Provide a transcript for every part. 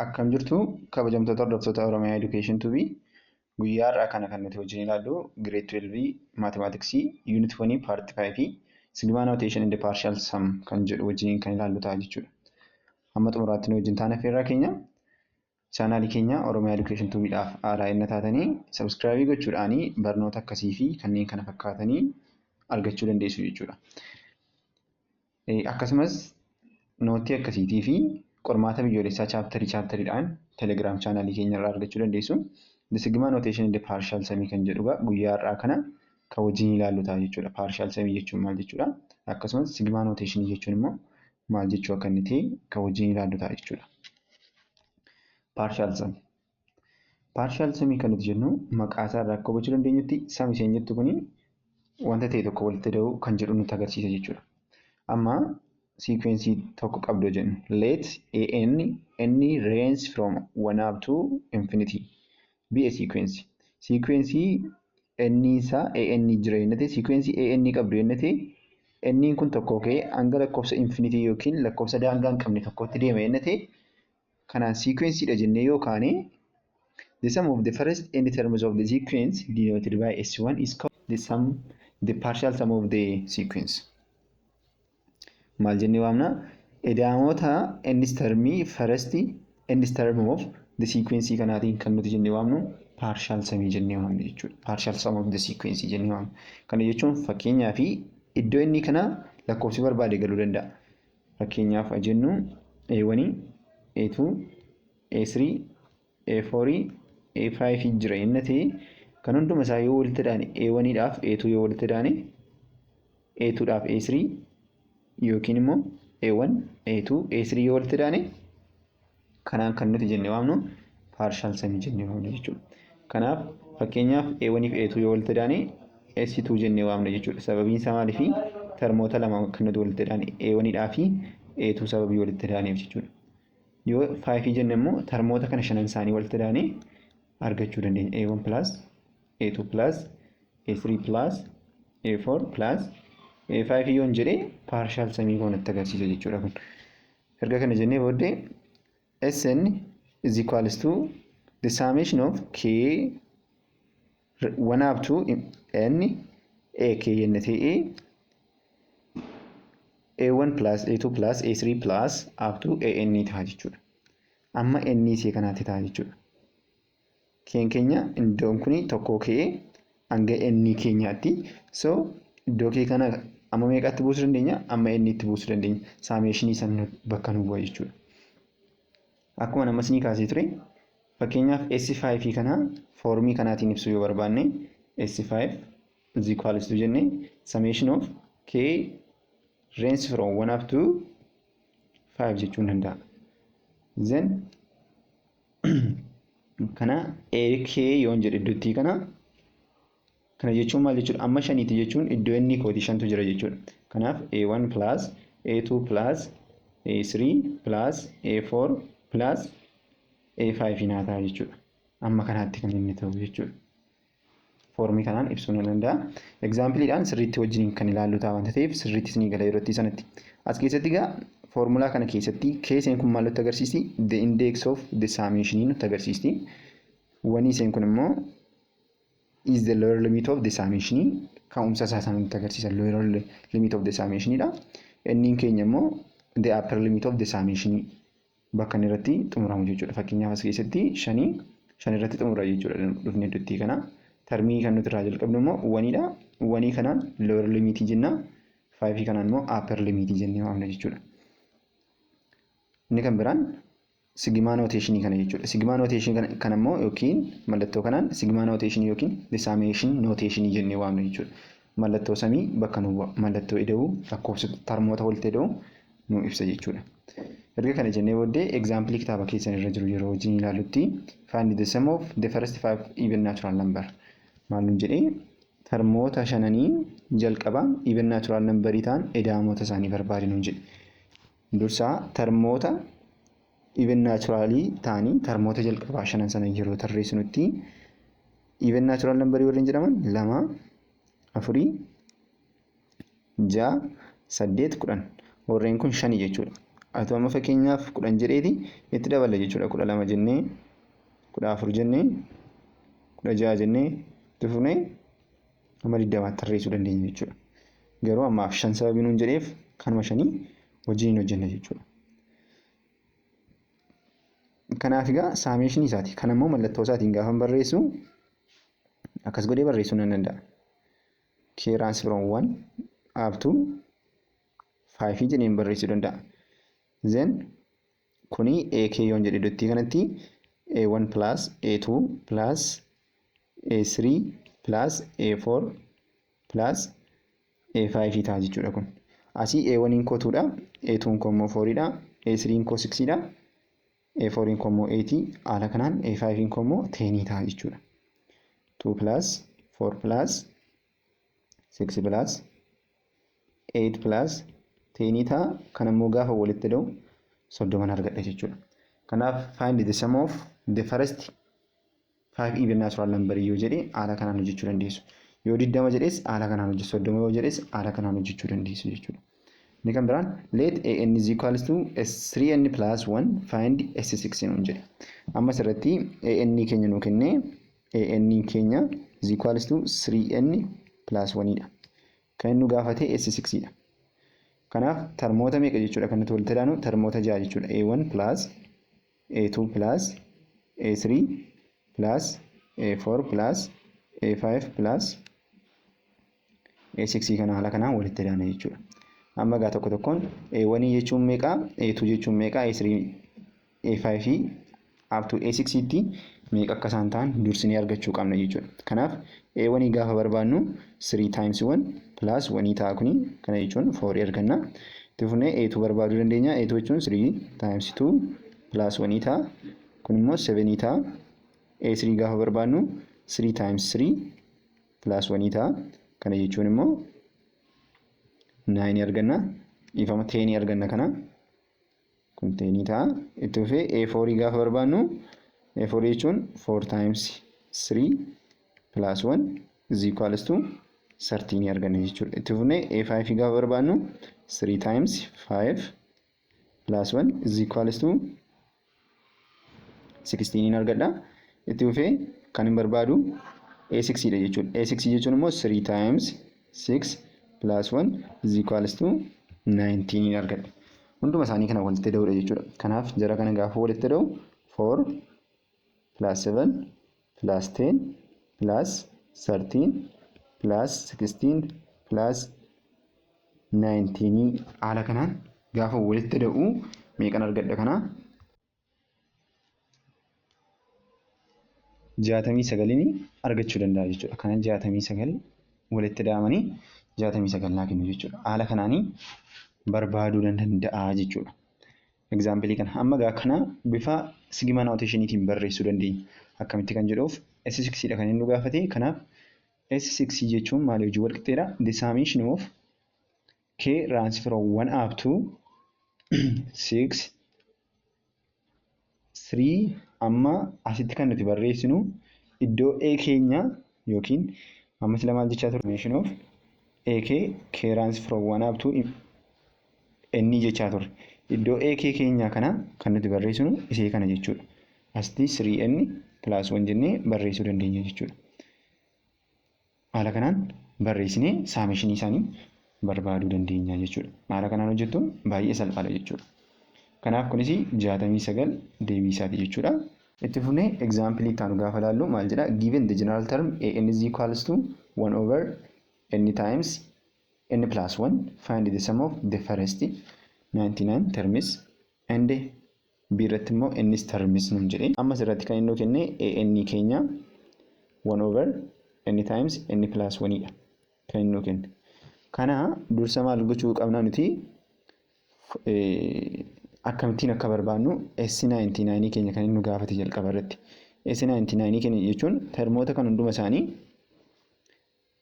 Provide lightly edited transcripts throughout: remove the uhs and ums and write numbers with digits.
Akkam jirtu kabajamtoota hordoftoota Oromiyaa Education Tuubii guyyaa har'aa kana kan nuti wajjin ilaallu Grade 12 Mathematicsii Unit 1 Part 5 Sigma Notation in the Partial Sum kan jedhu wajjin kan ilaallu ta'a jechuudha. Hamma xumuraatti nu wajjin taana affeerraa keenya chaanaalii keenya Oromiyaa Education Tuubiidhaaf haaraa inni taatanii subscribe gochuudhaan barnoota akkasii fi kanneen kana fakkaatanii argachuu dandeessu jechuudha. Akkasumas nootii akkasiitii fi qormaata biyyoolessaa chaaptariidhaan Telegram chaanaalii keenya irraa argachuu dandeessu. The Sigma Notation in the Partial Sum kan jedhu guyyaa har'aa kana kan wajjin ilaallu ta'a jechuudha. Partial Sum jechuun maal jechuudha? Akkasumas Sigma Notation jechuun immoo maal jechuu akka inni ta'e kan wajjin ilaallu ta'a jechuudha. Partial Sum. Partial Sum kan nuti jennu maqaa isaa irraa akka hubachuu dandeenyutti sum isheen jettu kuni wanta ta'e tokko walitti da'uu kan jedhu nutti agarsiisa jechuudha. Amma sequence tokko qabdu jennu let any range from 1 up to infinity be a sequence. Sequence n isaa an jira jennee sequence an qabdu jennee n kun tokko ka'ee hanga lakkoofsa infinity yookiin lakkoofsa daangaa hin qabne tokkotti deema jennee kanaan sequence dha jennee yookaan the sum of the first n terms of the sequence denoted by s1 is called the partial sum of the sequence. Maal jennee waamna edaamoota nth termii first nth term of the sequence kanaatiin kan nuti jennee waamnu partial sum jennee waamna jechuudha. Partial sum of the sequence jennee waamna. Kana jechuun fakkeenyaaf iddoo inni kana lakkoofsi barbaade galuu danda'a. Fakkeenyaaf jennu A1, A2, A3, A4, A5 jira inni ta'e kan hunduma isaa yoo walitti daane A1 dhaaf A2 yoo walitti daane A2 dhaaf A3 yookiin immoo A1, A2, A3 yoo walitti daane kanaan kan nuti jennee waamnu partial sum jennee waamna jechuudha. Kanaaf fakkeenyaaf A1 fi A2 yoo walitti daane S2 jennee waamna jechuudha. Sababiin isaa maaliif termoota lama kan nuti walitti daane A1 dhaa fi A2 sababii walitti daaneef jechuudha. Yoo 5 jenne immoo termoota kana shanan isaanii walitti daane argachuu dandeenya. A1 plus A2 plus A3 plus A4 plus A5 yoon jedhee partial sum kan nutti agarsiisa jechuudha kun. Erga kana jennee booddee Sn is equals to the summation of k 1 up to n ak jenne ta'ee A1 plus A2 plus A3 plus up to an ta'a jechuudha. Amma n isee kanaatti ta'a jechuudha. Keen keenya iddoon kuni tokko ka'ee hanga n keenyaatti. So iddoo kee kana amma meeqatti buusuu dandeenya? Amma n itti buusuu dandeenya. Summation san bakka nu bu'a jechuudha. Akkuma namas ni kaasee ture fakkeenyaaf S5 kana foormii kanaatiin ibsuu yoo barbaanne S5 is equals to jenne summation of k range from 1 up to 5 jechuun danda'a. Then kana ak yoon jedhe iddootti kana jechuun maal jechuudha? Amma shaniiti jechuun iddoo inni kooti shantu jira jechuudha. Kanaaf A1 plus A2 plus A3 plus A4 plus A5 naa ta'a jechuudha. Amma kanaatti kan inni ta'u jechuudha. Foormii kanaan ibsuu ni danda'a. Exampiliidhaan sirriitti wajjin kan ilaallu ta'a wanta ta'eef sirriitti isinii gala yeroo sanatti. As keessatti egaa foormulaa kana keessatti keeseen kun maal nutti agarsiisti? The index of the summation nutti agarsiisti. Wani iseen kun immoo is the lower limit of the summation ka'umsa isaa nutti agarsiisa. Lower limit of the summation dha. Inni keenya immoo the upper limit of the summation bakka inni irratti xumuramu jechuudha. Fakkeenyaaf as keessatti shan irratti xumura jechuudha. Dhufne iddootti kana termii kan nuti irraa jalqabnu immoo waniidha. Wanii kanaan lower limit jenna. 5 kanaan immoo upper limit jennee waamna jechuudha. Inni kan biraan Sigma Notation kana jechuudha. Sigma Notation kana immoo yookiin mallattoo kanaan Sigma Notation yookiin the summation notation jennee waamna jechuudha. Mallattoo samii bakka nu bu'a. Mallattoo ida'uu lakkoofsa termoota walitti ida'uu nu ibsa jechuudha. Erga kana jennee booddee example kitaaba keessan irra jiru yeroo wajjin ilaallutti find the sum of the first 5 even natural number. Maalum jedhee termoota shananii jalqaba even natural number ta'an edaamoota isaanii barbaadi nuun jedhe. Dursaa termoota even naturally ta'anii termoota jalqabaa shanan sana yeroo tarreessinutti even natural number warreen jedhaman 2, 4, 6, 8, 10 warreen kun 5 jechuudha. Haa amma fakkeenyaaf 10 jedheeti itti daballa jechuudha. 12 jennee 14 jennee 16 jennee itti fufnee amma 20 tarreessuu dandeenya jechuudha. Garuu ammaaf 5 sababii nuun jedheef kanuma 5 wajjin hojjenna jechuudha. Kanaaf egaa saameeshinii isaati. Kan immoo mallattoo isaatiin gaafa barreessu akkas godhee barreessuu nan danda'a. K runs from 1 up to 5 jedheen barreessuu danda'a. Then kuni AK yoon jedhe dottii kanatti A1 plus A2 plus A3 plus A4 plus A5 ta'a jechuudha kun. Asii A1 koo 2dha, A2 koo immoo 4dha, A3 koo 6dha, A4 koo immoo 8, haala kanaan A5 koo immoo 10 ta'a jechuudha. 2 plus 4 plus 6 plus 8 plus 10 ta'a. Kan immoo gaafa walitti da'u 30 argadha jechuudha. Kanaaf find the sum of the first 5 even natural number yoo jedhe haala kanaan hojjechuu dandeessu. Yoo 20 jedhes haala kanaan hojjechuu, 30 yoo jedhes haala kanaan hojjechuu dandeessu jechuudha. Inni kan biraan let an is equals to s3n plus 1 find s6 nuun jedhe. Amma asirratti an keenya nuu kennee an keenya is equals to 3n plus 1dha. Kan inni nu gaafate s6dha. Kanaaf termoota meeqa jechuudha kan nuti walitti ilaanu termoota 6 jechuudha. A1 plus A2 plus A3 plus A4 plus A5 plus A6 kana haala kanaan walitti ilaana jechuudha. Amma gaa tokko tokkoon A1 jechuun meeqa, A2 jechuun meeqa, A3 A5 up to A6 tti meeqa akka isaan ta'an dursinee argachuu qabna jechuudha. Kanaaf A1 gaafa barbaannu 3 times 1 plus 1 ta'a kuni kana jechuun 4 arganna. Itti fufnee A2 barbaaduu dandeenya. A2 jechuun 3 times 2 plus 1 ta'a. Kun immoo 7 ta'a. A3 gaafa barbaannu 3 times 3 plus 1 ta'a. Kana jechuun immoo 9 arganna. Ifama 10 arganna kana. Kun 10 ta'a. Itti fufee A4 gaafa barbaannu A4 jechuun 4 times 3 plus 1 is equals to 13 arganna jechuudha. Itti fufnee A5 gaafa barbaannu 3 times 5 plus 1 is equals to 16 argadha. Itti fufee kan hin barbaadu A6 dha jechuudha. A6 jechuun immoo 3 times 6 plus 1 is equals to 19 argadha. Hunduma isaanii kana walitti da'uudha jechuudha. Kanaaf jara kana gaafa walitti da'u 4 plus 7 plus 10 plus 13 plus 16 plus 19 haala kanaan gaafa walitti da'u meeqan argadha kana 69 argachuu danda'a jechuudha. Kana 69 walitti da'amanii 69 naa kennu jechuudha. Haala kanaanii barbaaduu danda'a jechuudha. Example kana amma gaa kana bifa sigma notation'itiin barreessuu dandeenya. Akkamitti kan jedhuuf S6 dha kan inni nu gaafate. Kanaaf S6 jechuun maal hojii wal qixxeedha? The summation of K runs from 1 up to 6 3 amma asitti kan nuti barreessinu iddoo A keenya yookiin amma sila maal jechaa ture? Summation of AK K runs from 1 up to N jechaa ture. Iddoo AK keenya kana kan nuti barreessinu isee kana jechuudha. Asitti 3N plus 1 jennee barreessuu dandeenya jechuudha. Haala kanaan barreessinee saameeshinii isaanii barbaaduu dandeenya jechuudha. Haala kanaan hojjettuun baay'ee salphaadha jechuudha. Kanaaf kunis 69 deebii isaati jechuudha. Itti fufnee example itti aanu gaafa ilaallu maal jedha? Given the general term AN is equals to 1 over N times N plus 1 find the sum of the first 99 terms and B irratti immoo N's terms nuun jedhee amma asirratti kan inni kenne AN keenya 1 over N times N plus 1 dha kan inni kenne. Kana dursa maal gochuu qabna nuti akkamittiin akka barbaannu S99 keenya kan inni gaafate jalqaba irratti. S99 keenya jechuun termoota kan hunduma isaanii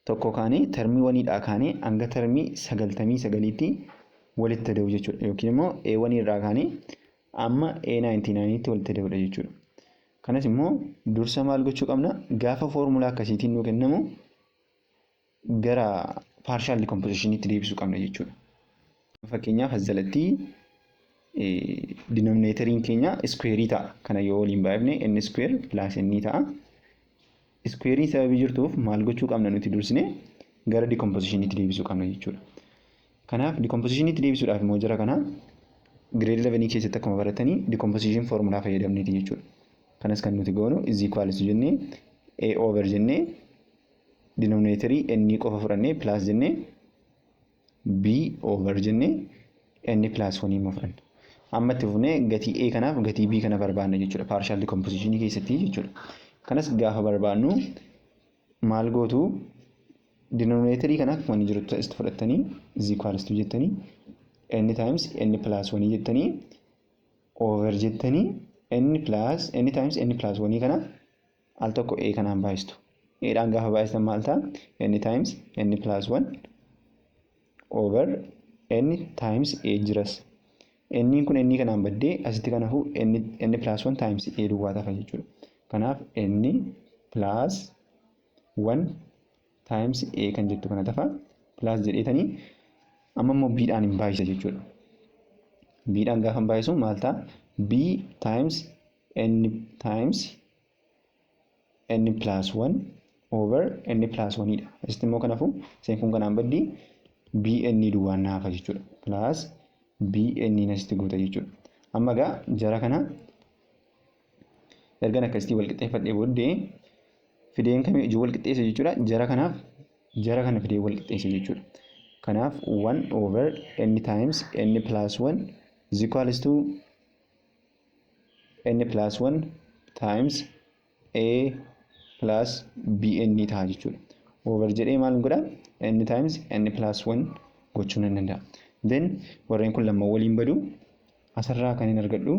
tokko kaanii termii waniidhaa kaanii hanga termii 99tti walitti da'u jechuudha. Yookiin immoo A1 irraa kaanii amma A99tti walitti da'uudha jechuudha. Kanas immoo dursa maal gochuu qabna? Gaafa foormulaa akkasiitiin nuu kennamu gara partial decomposition'itti deebisuu qabna jechuudha. Fakkeenyaaf as jalatti denominatoriin keenya square ta'a. Kana yoo waliin baay'ifne n square plus n ta'a. Square sababii jirtuuf maal gochuu qabna nuti dursine gara decompositionitti deebisuu qabna jechuudha. Kanaaf decompositionitti deebisuudhaaf immoo jara kana grade 11 keessatti akkuma baratanii decomposition formula fayyadamneeti jechuudha. Kanas kan nuti goonu is equals jennee a over jennee denominatorii n qofa fudhannee plus jennee b over jennee n plus 1 immoo fudhanna. Amma itti fufnee gatii a kanaaf gatii b kana barbaanna jechuudha partial decomposition keessatti jechuudha. Kanas gaafa barbaannu maal gootu denominatorii kana akkuma inni jirutti itti fudhattanii is equals to jettanii n times n plus 1 jettanii over jettanii n times n plus 1 kana al tokko a kanaan baay'istu. A dhaan gaafa baay'istan maal ta'a? n times n plus 1 over n times a jiras. n kun n kanaan baddee asitti kanaafuu n plus 1 times a duwwaa ta'a jechuudha. Kanaaf n plus 1 times a kan jettu kana ta'a plus jedheetanii amma immoo b dhaan hin baay'isa jechuudha. B dhaan gaafa hin baay'isu maal ta'a? b times n plus 1 over n plus 1 dha. Asitti immoo kanaafuu isheen kun kanaan baddii bn duwwaan naafa jechuudha. Plus bn asitti goota jechuudha. Amma egaa jara kana ergan akkasitti wal qixxeeffadhee booddee fideen kamii ijoo wal qixxeessa jechuudha. Jara kana fidee wal qixxeessa jechuudha. Kanaaf 1 over n times n plus 1 is equals to n plus 1 times a plus bn ta'a jechuudha. Over jedhee maal godha? n times n plus 1 gochuu nan danda'a. Then warreen kun lama waliin badu asirraa kan hin argadhu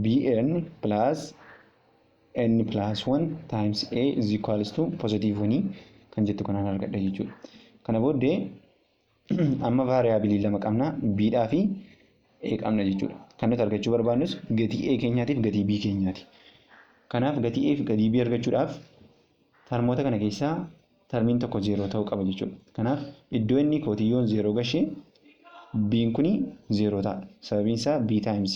bn plus n plus 1 times a is equals to positive 1 kan jettu kanaan argadha jechuudha. Kana booddee amma variabilii lama qabna b dhaa fi a qabna jechuudha. Kan nuti argachuu barbaannus gatii a keenyaatiif gatii b keenyaati. Kanaaf gatii a fi gatii b argachuudhaaf termoota kana keessaa termiin tokko 0 ta'uu qaba jechuudha. Kanaaf iddoo inni kootiyyoon 0 gashee b'n kuni 0 ta'a. Sababiin isaa b times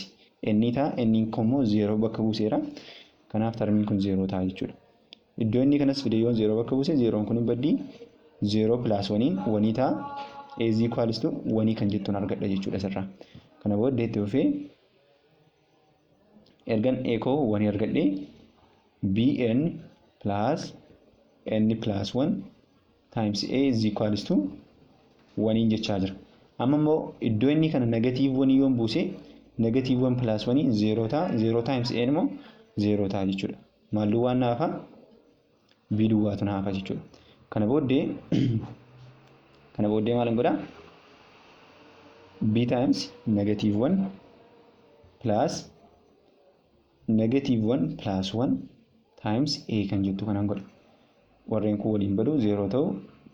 n ta'a. N immoo 0 bakka buuseera. Kanaaf termiin kun 0 ta'a jechuudha. Iddoo inni kanas fidee 0 bakka buuse 0 kun baddii 0 plus 1 ta'a. A is equals to 1 kan jettuun argadha jechuudha asirraa. Kana booddee itti fufee ergan a koo 1 argadhee bn plus n plus 1 times a is equals to 1 jechaa jira. Amma immoo iddoo inni kana negative 1 yoon buuse negative 1 plus 1 0 ta'a. 0 times a immoo 0 ta'a jechuudha. Maal duwwaan naafa? B duwwaatu naafa jechuudha. Kana booddee maal godha? B times negative 1 plus negative 1 plus 1 times a kan jettu kanaan godha. Warreen kun waliin badu 0 ta'u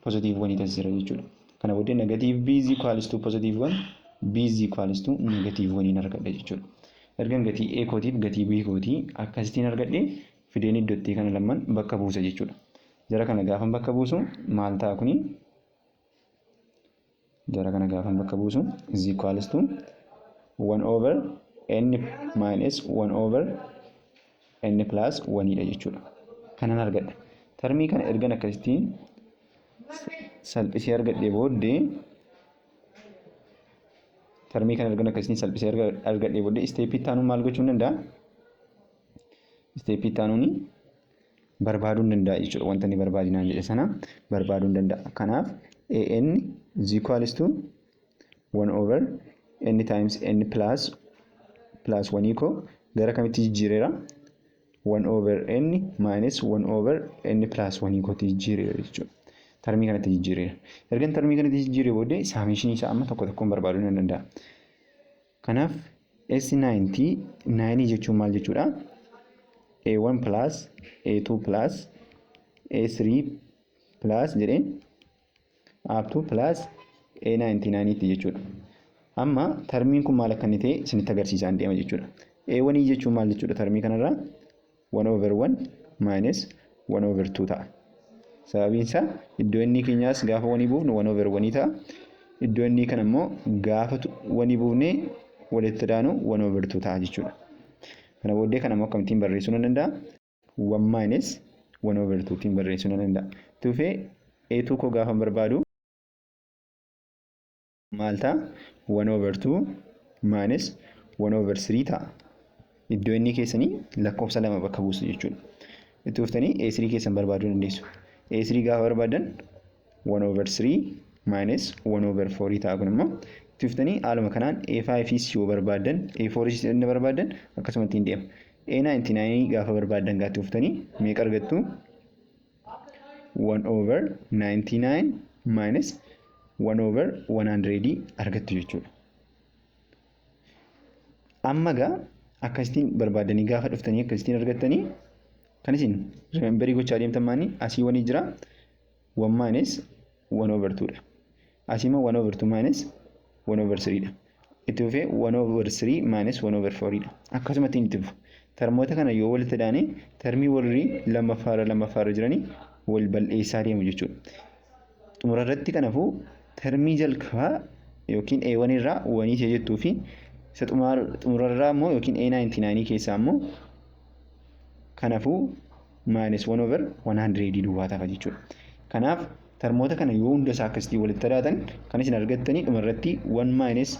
positive 1 taasisa jechuudha. Kana booddee negative b is equals to positive 1 b is equals to negative 1 argadha jechuudha. Ergan gatii a kootiif gatii b kootii akkasitiin argadhee fideen iddootti kana lamaan bakka buusa jechuudha. Jara kana gaafan bakka buusu maal ta'a kuni? Jara kana gaafan bakka buusu is equals to 1 over n minus 1 over n plus 1 dha jechuudha. Kanan argadha. Termii kana ergan akkasitiin salphisee argadhee booddee isteeppii itti aanuun maal gochuu danda'a? Isteeppii itti aanuun barbaaduu danda'a jechuudha. Wanta inni barbaadinaan jedhe sana barbaaduu danda'a. Kanaaf an is equals to 1 over n times n plus 1 koo gara kamitti jijjiireera? 1 over n minus 1 over n plus 1 kootti jijjiireera jechuudha. Termii kanatti jijjiireera. Ergan termii kanatti jijjiiree booddee saamishinii isaa amma tokko tokkoon barbaaduu ni danda'a. Kanaaf S99 jechuun maal jechuudha? A1 plus A2 plus A3 plus jedhee up to plus A99 tti jechuudha. Amma termiin kun maal akka inni ta'e isinitti agarsiisaa deema jechuudha. A1 jechuun maal jechuudha? Termii kanarraa 1 over 1 minus 1 over 2 ta'a. Sababiin isaa iddoo inni keenyaas gaafa wanii buufnu 1 over 1 ta'a. Iddoo inni kan immoo gaafa wanii buufnee walitti daanu 1 over 2 ta'a jechuudha. Kana booddee kana immoo akkamittiin barreessuu nan danda'a? 1 minus 1 over 2 tiin barreessuu nan danda'a. Tuufee A2 koo gaafa barbaadu maal ta'a? 1 over 2 minus 1 over 3 ta'a. Iddoo inni keessanii lakkoofsa lama bakka buusu jechuudha. Itti dhuftanii A3 keessan barbaaduu dandeessu. A3 gaafa barbaadan 1 over 3 minus 1 over 4 ta'a kun immoo itti dhuftanii haaluma kanaan A5 yoo barbaadan A4 inni barbaadan akkasuma ittiin deema. A99 gaafa barbaadan gaafa dhuftanii meeqa argattu? 1 over 99 minus 1 over 100 argattu jechuudha. Amma gaa akkasitiin barbaadanii gaafa dhuftanii akkasitiin argattanii kan isin rememberii gochaa deemtan maani asii wanii jira 1 minus 1 over 2 dha. Asii immoo 1 over 2 minus 1 over 3 dha. Itti fufee 1 over 3 minus 1 over 4 dha. Akkasuma ittiin itti fufu. Termoota kana yoo walitti daane termii warri lammaffaarra jiranii wal bal'eessaa deemu jechuudha. Xumura irratti kanaafuu termii jalqabaa yookiin A1 irraa 1 ishee jettuu fi isa xumura irraa immoo yookiin A99 keessaa immoo kanaafuu minus 1 over 100 duwwaa ta'a jechuudha. Kanaaf termoota kana yoo hunda isaa akkasitti walitti daatan kan isin argattanii dhuma irratti 1 minus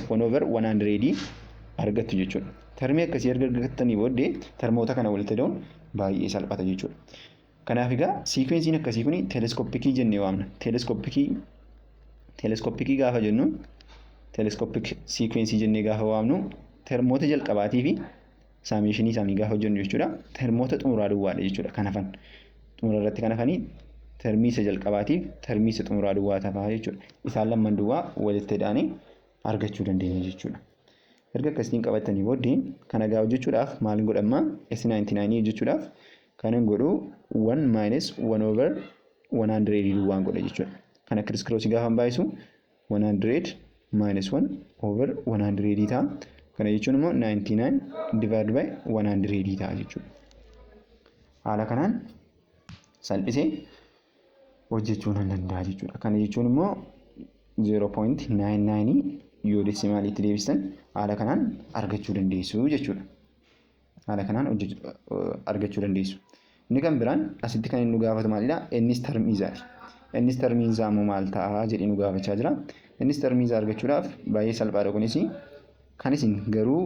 1 over 100 argattu jechuudha. Termii akkasii argattanii booddee termoota kana walitti daa'uun baay'ee salphata jechuudha. Kanaaf egaa siikweensiin akkasii kun teleeskooppikii jennee waamna. Teleeskooppikii gaafa jennu teleeskooppik siikwensii jennee gaafa waamnu termoota jalqabaatii fi saamishinii isaanii gaafa hojjennu jechuudha. Termoota xumuraa duwwaadha jechuudha. Kan hafan xumura irratti kan hafanii termii isa jalqabaatiif termii isa xumuraa duwwaa ta'a jechuudha. Isaan lamman duwwaa walitti daanee argachuu dandeenya jechuudha. Erga akkasitiin qabatanii booddee kana gaa hojjechuudhaaf maal godhamma? S99 hojjechuudhaaf kan hin godhu 1 minus 1 over 100 duwwaan godha jechuudha. Kana kiriskiroosi gaafa baay'isu 100 minus 1 over 100 ta'a. Kana jechuun immoo 99 divided by 100 ta'a jechuudha. Haala kanaan salphisee hojjechuu nan danda'a jechuudha. Kana jechuun immoo 0.99 yoo desimaaliitti deebistan haala kanaan argachuu dandeessu jechuudha. Haala kanaan argachuu dandeessu. Inni kan biraan asitti kan inni nu gaafatu maalidha? Innis termiizaati. Innis termiizaa immoo maal ta'a jedhee nu gaafachaa jira. Innis termiizaa argachuudhaaf baay'ee salphaadha kunis. Kan isin garuu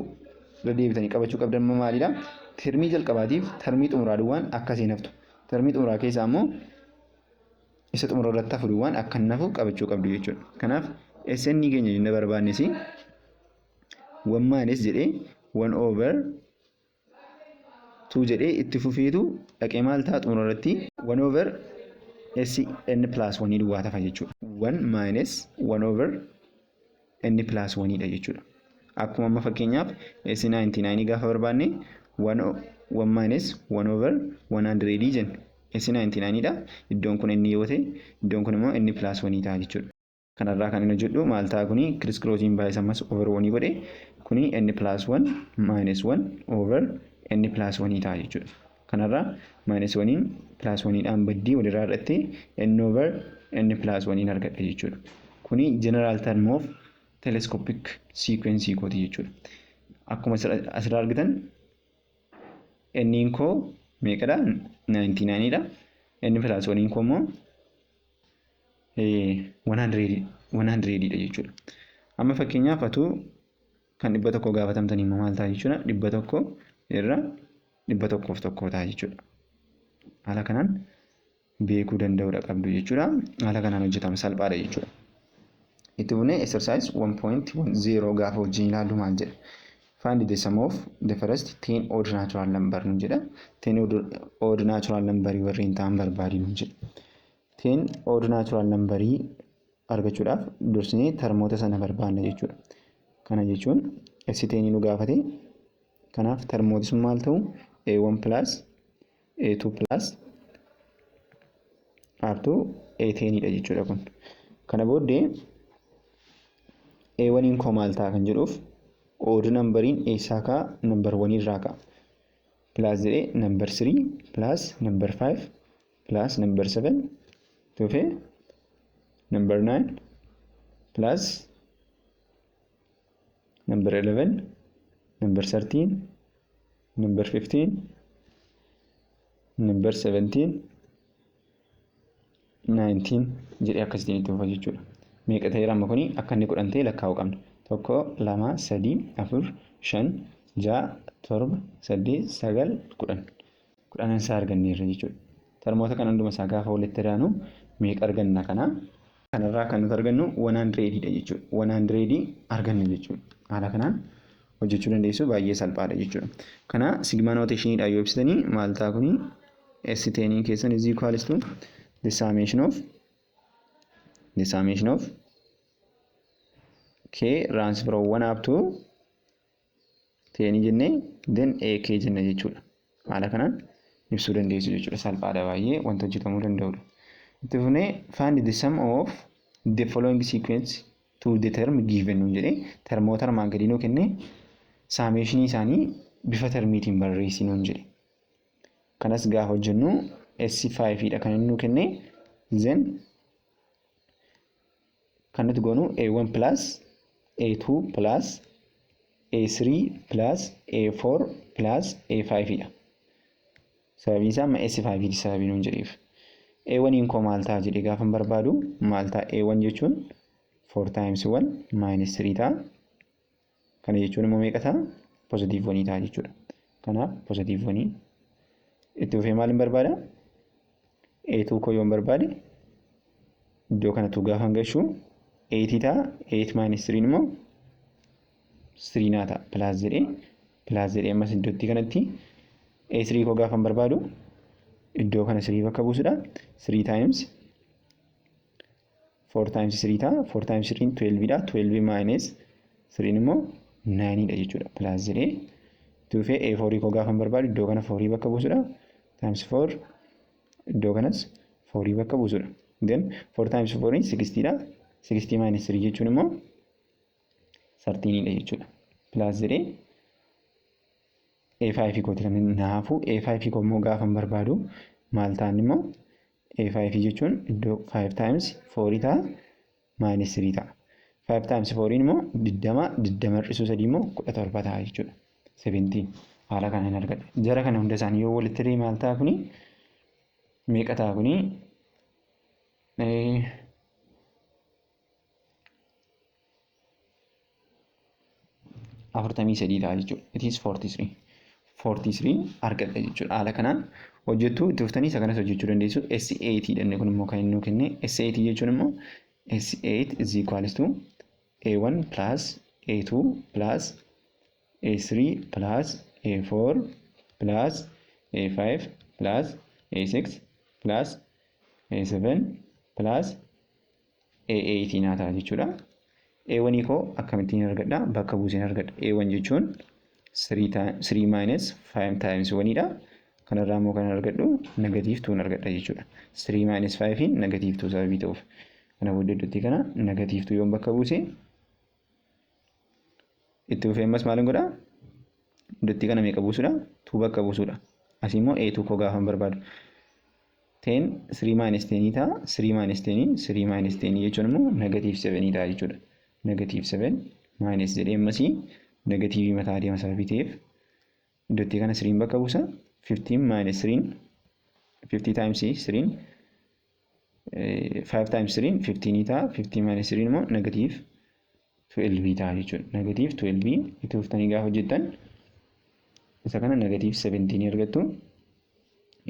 irra deebitanii qabachuu qabdan maalidha? Termii jalqabaatiif termii xumuraa duwwaan akkasiin haftu. Termii xumuraa keessaa immoo isa xumura irratti hafu duwwaan akka hin hafu qabachuu qabdu jechuudha. Kanaaf SN keenya jennee barbaannes 1 minus jedhee 1 over 2 jedhee itti fufeetu dhaqee maal ta'a xumura irratti 1 over SN plus 1 duwwaa ta'a jechuudha. 1 minus 1 over N plus 1 dha jechuudha. Akkuma amma fakkeenyaaf S99 gaafa barbaanne 1 minus 1 over 100 jenna. S99 dha. Iddoon kun inni yoo ta'e iddoon kun immoo N plus 1 ta'a jechuudha. Kanarraa kan inni hojjedhu maal ta'a kuni kiriskirootiin baay'isa ammas over 1 godhe kuni N plus 1 minus 1 over N plus 1 ta'a jechuudha. Kanarraa minus 1 plus 1 dhaan baddii walirraa irratti N over N plus 1 argadha jechuudha. Kuni general term of telescopic sequence kooti jechuudha. Akkuma asirraa argitan N koo meeqadha? 99 dha. N plus 1 koo immoo 100 dha jechuudha. Amma fakkeenyaaf atuu kan 100 gaafatamtanii immoo maal ta'a jechuudha? 100 irraa 101 ta'a jechuudha. Haala kanaan beekuu danda'uudha qabdu jechuudha. Haala kanaan hojjetama salphaadha jechuudha. Itti fufnee exercise 1.10 gaafa wajjin ilaallu maal jedha? Find the sum of the first 10 odd natural number nu jedha. 10 odd natural number warreen ta'an barbaadi nu jedha. 10 odd natural number argachuudhaaf dursinee termoota sana barbaanna jechuudha. Kana jechuun S10 nu gaafate. Kanaaf termooti sun maal ta'u? A1 plus A2 plus R2 A10 dha jechuudha kun. Kana booddee A1 koo maal ta'a kan jedhuuf odd numberiin eessaa ka'a? Number 1 irraa ka'a. plus number 3 plus number 5 plus number 7 dhufe number 9 plus number 11 number 13 number 15 number 17 19 jedhee akkasitti itti fufa jechuudha. Meeqa ta'eera amma kuni akka inni kudhan ta'e lakkaa'uu qabna. 1 2 3 4 5 6 7 8 9 10 kudhan isaa arganneerra jechuudha. Termoota kan hunduma isaa gaafa walitti daanu meeqa arganna kanarraa kan nuti argannu 100 dha jechuudha. 100 arganna jechuudha. Haala kanaan hojjechuu dandeessu baay'ee salphaadha jechuudha. Kana sigma notationidha yoo ibsitanii maal ta'a kuni S10 keessan is equals to the summation of k runs from 1 up to 10 jennee then ak jenna jechuudha. Haala kanaan ibsuu dandeessu jechuudha. Salphaadha baay'ee wanta hojjetamuu danda'udha. Itti fufnee find the sum of the following sequence to the term given jedhee termoota armaan gadii nuu kennee summation isaanii bifa termiitiin barreessinuun jedhe. Kanas gaafa hojjennu S5 dha kan inni nuu kennee then kan nuti goonu A1 plus A2 plus A3 plus A4 plus A5 dha. Sababiin isaa amma S5 di sababii nuun jedheef. A1 koo maal ta'a jedhee gaafa barbaadu maal ta'a A1 jechuun 4 times 1 minus 3 ta'a. Kana jechuun immoo meeqa ta'a? Positive 1 ta'a jechuudha. Kanaaf positive 1 itti fufee maal hin barbaada? A2 koo yoo hin barbaade iddoo kanatti gaafa gashu 8 ta'a. 8 minus 3 immoo 3 naa ta'a. Plus jedhee ammas iddootti kanatti A3 koo gaafa hin barbaadu iddoo kana 3 bakka buusudha. 3 times 4 times 3 ta'a. 4 times 3 12 dha. 12 minus 3 immoo 9 dha jechuudha. Plus jedhee itti fufee A4 koo gaafa hin barbaadu iddoo kana 4 bakka buusudha. Times 4 iddoo kanas 4 bakka buusudha. Then 4 times 4 60 dha. 60 minus 3 jechuun immoo 13 dha jechuudha. Plus jedhee A5 kooti kan naafu A5 koo immoo gaafa hin barbaadu maal ta'an immoo A5 jechuun iddoo 5 times 4 ta'a minus 3 ta'a. 5 times 4 immoo 20 hir'isuu 3 immoo 17 ta'a jechuudha. 17 haala kanaan argadha. Jara kana hunda isaanii yoo walitti hidhee maal ta'a kuni meeqa ta'a kuni 43 ta'a jechuudha. It is 43 argadha jechuudha. Haala kanaan hojjettu itti fuftanii isa kanas hojjechuu dandeessu. S8 dhanne kun immoo kan inni nuu kenne S8 jechuun immoo S8 is equals to A1 plus A2 plus A3 plus A4 plus A5 plus A6 plus A7 plus A8 naa ta'a jechuudha. A1 koo akkamittiin argadha? Bakka buuseen argadha. A1 jechuun 3 minus 5 times 1 dha. Kanarraa immoo kan argadhu negative 2 argadha jechuudha. 3 minus 5 negative 2 sababii ta'uuf. Kana booda iddootti kana negative 2 yoon bakka buuse itti fufee ammas maal godha? Iddootti kana meeqa buusudha? 2 bakka buusudha. Asii immoo A2 koo gaafa barbaadu. 10 3 minus 10 ta'a. 3 minus 10 jechuun immoo negative 7 ta'a jechuudha. Negative 7 minus jedhee ammasii negative mataa deema sababii ta'eef iddootti kana 3 bakka buusa. 15 minus 3 50 times 3 5 times 3 15 ta'a. 15 minus 3 immoo negative 12 ta'a jechuudha. Negative 12 itti fuftanii gaafa hojjettan isa kana negative 17 argattu.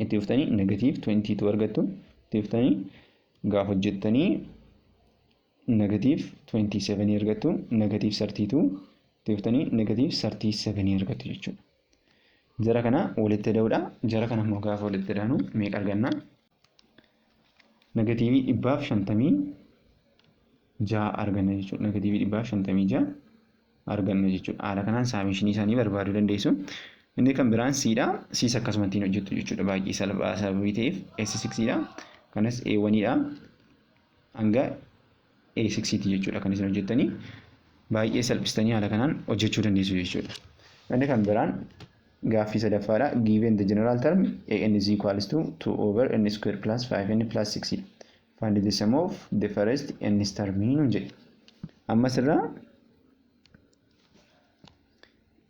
Itti fuftanii negative 22 argattu. Itti fuftanii gaafa hojjettanii negative 27 argattu. Negative 32 itti fuftanii negative 37 argattu jechuudha. Jara kana walitti dahuudha. Jara kana immoo gaafa walitti daanu meeqa arganna? Negative 156 arganna jechuudha. Negative 156 arganna jechuudha. Haala kanaan saamishinii isaanii barbaaduu dandeessu. Inni kan biraan C dha. C's akkasumatti hojjettu jechuudha. Baay'ee salphaa sababii ta'eef S6 dha. Kanas A1 dha. Hanga A6 jechuudha kan isin hojjettanii baay'ee salphistanii haala kanaan hojjechuu dandeessu jechuudha. Inni kan biraan Gaaffii sadaffaadha. Given the general term an is equals to 2 over n square plus 5n plus 6. Find the sum of the first n term nuun jedhe. Ammas irraa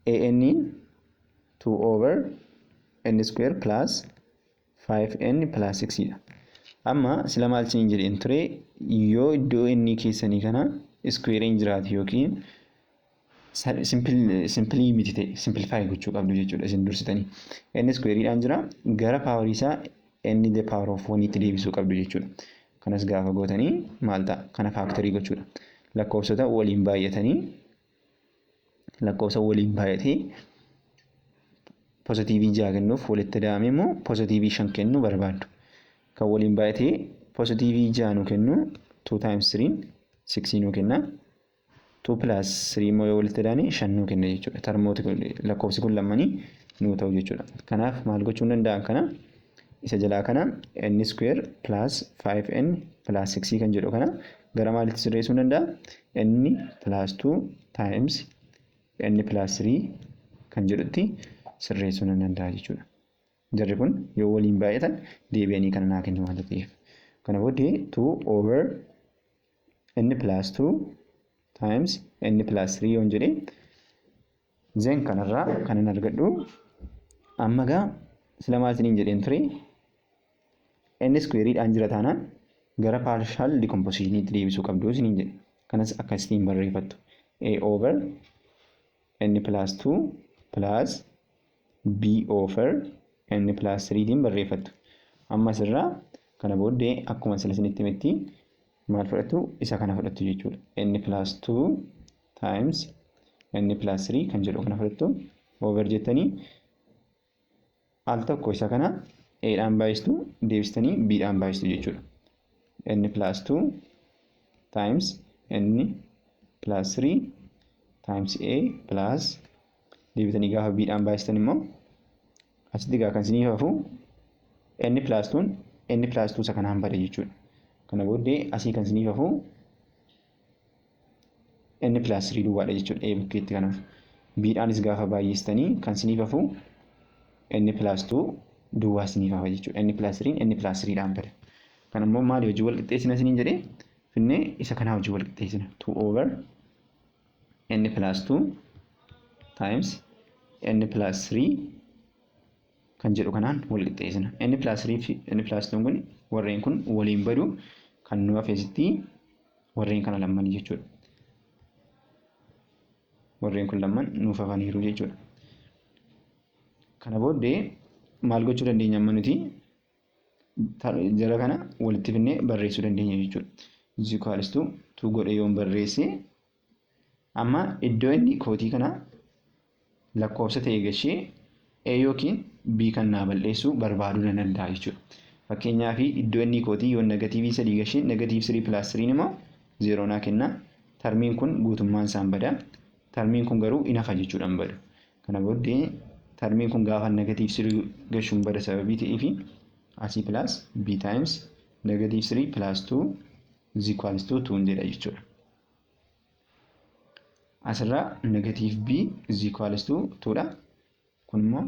an 2 over n square plus 5n plus 6 dha. Amma sila maal isiniin jedheen ture yoo iddoo inni keessanii kana square hin jiraatu yookiin simply miti ta'e simplify gochuu qabdu jechuudha isin dursitanii. N square dhaan jira gara power isaa n the power of 1 itti deebisuu qabdu jechuudha. Kanas gaafa gootanii maal ta'a kana factory gochuudha. Lakkoofsota waliin baay'atanii lakkoofsa waliin baay'atee positivii 6 kennuuf walitti daame immoo positivii 5 kennu barbaaddu. Kan waliin baay'atee positivii 6 nu kennu 2 times 3 6 nu kenna. 2 plus 3 immoo yoo walitti daane 5 nu kenna jechuudha. Tarmooti lakkoofsi kun lamanii nu ta'u jechuudha. Kanaaf maal gochuun danda'an kana isa jalaa kana n square plus 5n plus 6 kan jedhu kana gara maalitti sirreessuu danda'a? n plus 2 times n plus 3 kan jedhutti sirreessuu danda'a jechuudha. Jarri kun yoo waliin baay'atan deebi'anii kana naa kennu waan ta'eef. Kana booddee 2 over n plus 2 times n plus 3 yoon jedhee zen kanarraa kanan argadhu amma gaa sila maal isiniin jedheen ture n square dhaan jira taanaan gara partial decomposition itti deebisuu qabdu isiniin jedhe. Kanas akkasitiin barreeffattu a over n plus 2 plus b over n plus 3 tiin barreeffattu. Amma asirraa kana booddee akkuma sila isinitti himetti maal fudhattu isa kana fudhattu jechuudha. n plus 2 times n plus 3 kan jedhu kana fudhattu over jettanii al tokko isa kana a dhaan baay'istu deebistanii b dhaan baay'istu jechuudha. n plus 2 times n plus 3 times a plus deebitanii gaafa b dhaan baay'istan immoo asitti gaa kan isiniif hafu n plus 2 isa kanaan bada jechuudha. Kana booddee asii kan isiniif hafu n plus 3 duwwaadha jechuudha. A bukkeetti kanaaf b dhaanis gaafa baay'istanii kan isiniif hafu n plus 2 duwwaa isiniif hafa jechuudha. n plus 3 n plus 3 dhaan bada. Kan immoo maali hojii wal qixxeessina isiniin jedhee finnee isa kanaa hojii wal qixxeessina 2 over n plus 2 times n plus 3 kan jedhu kanaan wal qixxeessina. n plus 3 fi n plus 2 kun warreen kun waliin badu kan nu hafeesitti warreen kana lamaan jechuudha. Warreen kun lamaan nuuf hafaniiru jechuudha. Kana booddee maal gochuu dandeenya amma nuti jara kana walitti finnee barreessuu dandeenya jechuudha. Is equals to 2 godhe yoon barreesse amma iddoo inni kootii kana lakkoofsa ta'e gashee a yookiin b kan naa balleessu barbaaduu danda'a jechuudha. Fakkeenyaaf iddoo inni kootii yoo negatiivii 3 gashee negatiiv 3 plus 3 immoo 0 naa kenna. Tarmiin kun guutummaan isaan bada. Tarmiin kun garuu hin hafa jechuudhaan badu. Kana booddee tarmiin kun gaafa negatiiv 3 gashuun bada sababii ta'eef asii plus b times negatiiv 3 plus 2 is equals to 2 jedha jechuudha. Asirraa negatiiv b is equals to 2 dha. Kun immoo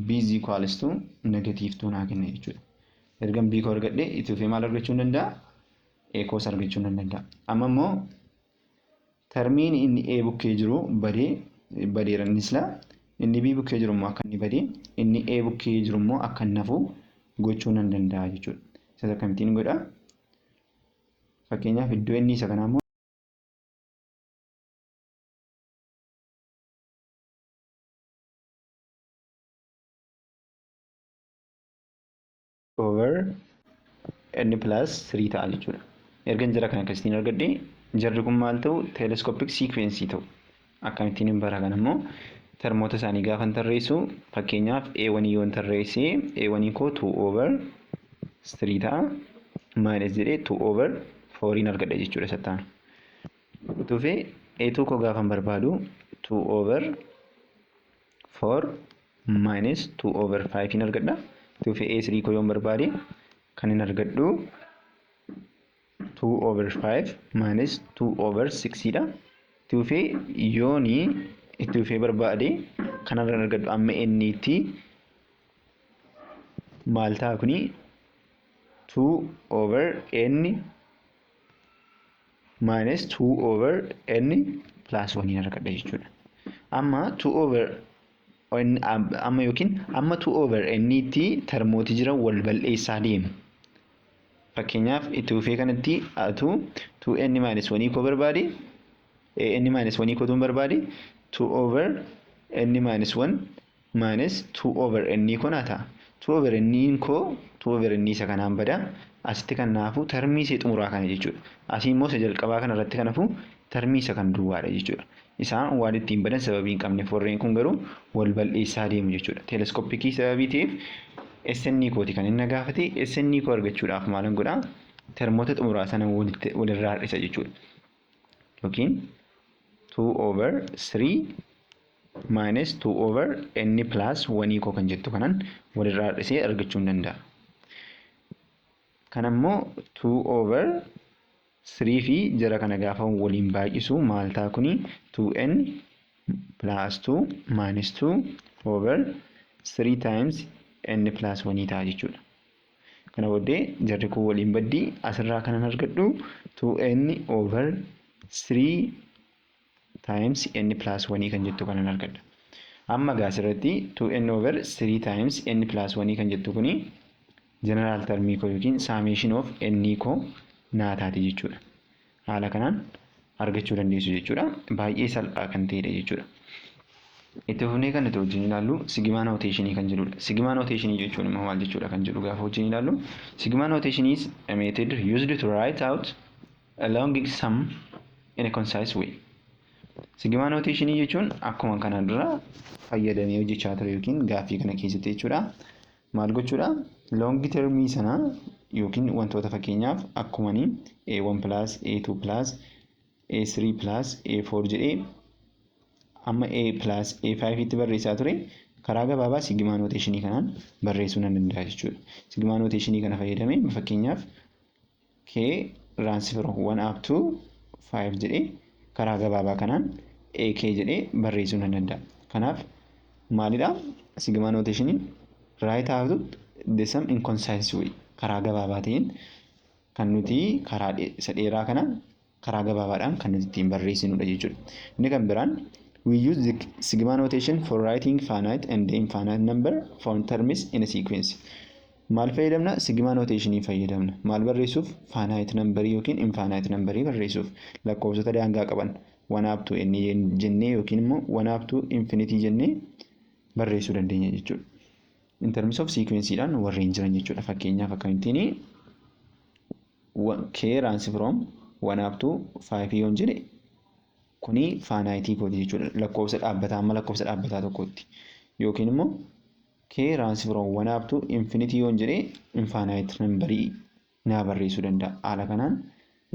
b is equals to negatiiv 2 naa kenna jechuudha. Ergan b koo argadhe itti fufee maal argachuu danda'a? A koos argachuu danda'a. Amma immoo tarmiin inni a bukkee jiru badeera innis la inni b bukkee jiru immoo akka inni badee inni a bukkee jiru immoo akka inni hafu gochuu nan danda'a jechuudha. Isa akkamittiin godha? Fakkeenyaaf iddoo inni isa kanaa immoo over n plus 3 ta'a jechuudha. Ergan jara kana akkasitiin argadhe jarri kun maal ta'u telescopic sequence ta'u. Akkamittiin hin bara kana immoo termoota isaanii gaafa tarreessu fakkeenyaaf A1 yoo tarreesse A1 koo 2 over 3 ta'a minus jedhee 2 over 4 in argadha jechuudha sattaan. Tufee A2 koo gaafa barbaadu 2 over 4 minus 2 over 5 in argadha. Tufee A3 koo yoo barbaade kan hin argadhu 2 over 5 minus 2 over 6 dha. Tufee yooni itti dhufee barbaade kanarra argadhu amma n ti maal ta'a kuni 2 over n minus 2 over n plus 1 argadha jechuudha. Amma 2 over amma yookiin amma 2 over n ti termooti jiran wal bal'eessaa deemu. Fakkeenyaaf itti fufee kanatti atu 2n minus 1 koo barbaade n minus 1 koo tun barbaade 2 over n minus 1 minus 2 over n koo naa ta'a. 2 over n koo 2 over n isa kanaan bada asitti kan naafu termii ishee xumuraa kana jechuudha. Asii immoo isa jalqabaa kana irratti kanafu termii isa kan duwwaadha jechuudha. Isaan waan ittiin badan sababii hin qabneef warreen kun garuu wal bal'eessaa deemu jechuudha. Teleeskooppikii sababii ta'eef SN kooti kan inni gaafate SN koo argachuudhaaf maalan godhaa termoota xumuraa sana walirraa hir'isa jechuudha. Yookiin 2 over 3 minus 2 over n plus 1 koo kan jettu kanan walirraa hir'isee argachuu hin danda'a. Kanammoo 2 over 3 fi jara kana gaafa waliin baay'isu maal ta'a kuni 2n plus 2 minus 2 over 3 times n plus 1 ta'a jechuudha. Kana booddee jarri kun waliin baddii asirraa kanan argadhu 2n over 3 times n plus 1 kan jettu kanan argadha. Amma gaasirratti 2n over 3 times n plus 1 kan jettu kuni general termii koo yookiin summation of n koo naa taati jechuudha. Haala kanaan argachuu dandeessu jechuudha. Baay'ee salphaa kan ta'edha jechuudha. Itti fufnee kan nuti wajjin ilaallu sigma notation kan jedhudha. Sigma notation jechuun immoo maal jechuudha kan jedhu gaafa wajjin ilaallu. Sigma notation is a method used to write out a long sum in a concise way. Sigma notation jechuun akkuma kana dura fayyadamee hojjechaa ture yookiin gaaffii kana keessatti jechuudha. Maal gochuudha? Long termii sana yookiin wantoota fakkeenyaaf akkumanii A1 plus A2 plus A3 plus A4 jedhee amma A plus A5 itti barreessaa ture karaa gabaabaa sigma notation kanaan barreessuu nan danda'a jechuudha. Sigma notation kana fayyadamee fakkeenyaaf K runs from 1 up to 5 jedhee karaa gabaabaa kanaan AK jedhee barreessuu nan danda'a. Kanaaf maalidha? Sigma notation write out the sum in concise way karaa gabaabaa ta'een kan nuti karaa isa dheeraa kana karaa gabaabaadhaan kan nuti ittiin barreessinudha jechuudha. Inni kan biraan we use the sigma notation for writing finite and infinite number from terms in a sequence. Maal fayyadamna? Sigma notation fayyadamna. Maal barreessuuf? Finite number yookiin infinite number barreessuuf lakkoofsota daangaa qaban 1 up to n jennee yookiin immoo 1 up to infinity jennee barreessuu dandeenya jechuudha. In terms of sequence dhaan warreen jiran jechuudha. Fakkeenyaaf akkamittiin K runs from 1 up to 5 yoon jedhe kuni finite kooti jechuudha. Lakkoofsa dhaabbataa amma lakkoofsa dhaabbataa tokkotti. Yookiin immoo K runs from 1 up to infinity yoon jedhe infinite number naa barreessuu danda'a. Haala kanaan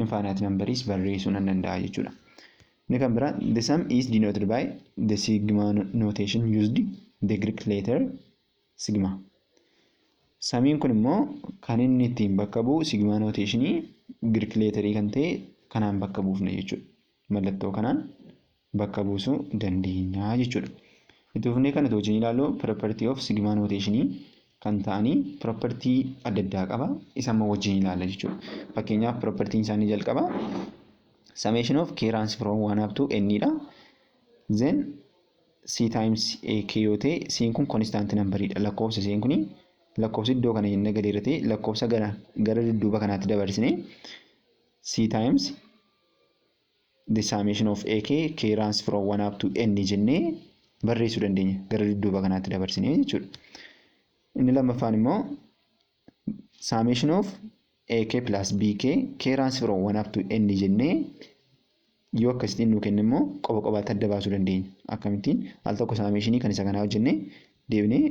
infinite numbers barreessuu nan danda'a jechuudha. Inni kan biraa the sum is denoted by the sigma notation used the Greek letter sigma. Samiin kun immoo kan inni ittiin bakka bu'u sigma notationii Greek letterii kan ta'e kanaan bakka buufna jechuudha. Mallattoo kanaan bakka buusuu dandeenya jechuudha. Itti fufnee kan nuti wajjin ilaallu property of sigma notationii kan ta'anii property adda addaa qaba. Isa immoo wajjin ilaalla jechuudha. Fakkeenyaaf propertiin isaanii jalqaba summation of K runs from 1 up to n dha. Then C times AK yoo ta'e C'n kun constant number dha. Lakkoofsa C'n kuni lakkoofsi iddoo kana jennee gadi irra ta'e lakkoofsa gara dudduuba kanaatti dabarsine C times the summation of AK K runs from 1 up to n jennee barreessuu dandeenya gara dudduuba kanaatti dabarsine jechuudha. Inni lammaffaan immoo summation of AK plus BK K runs from 1 up to n jennee yoo akkasitiin nu kennu immoo qoba qobaatti adda baasuu dandeenya. Akkamittiin al tokko saameeshinii kan isa kanaa hojjennee deebinee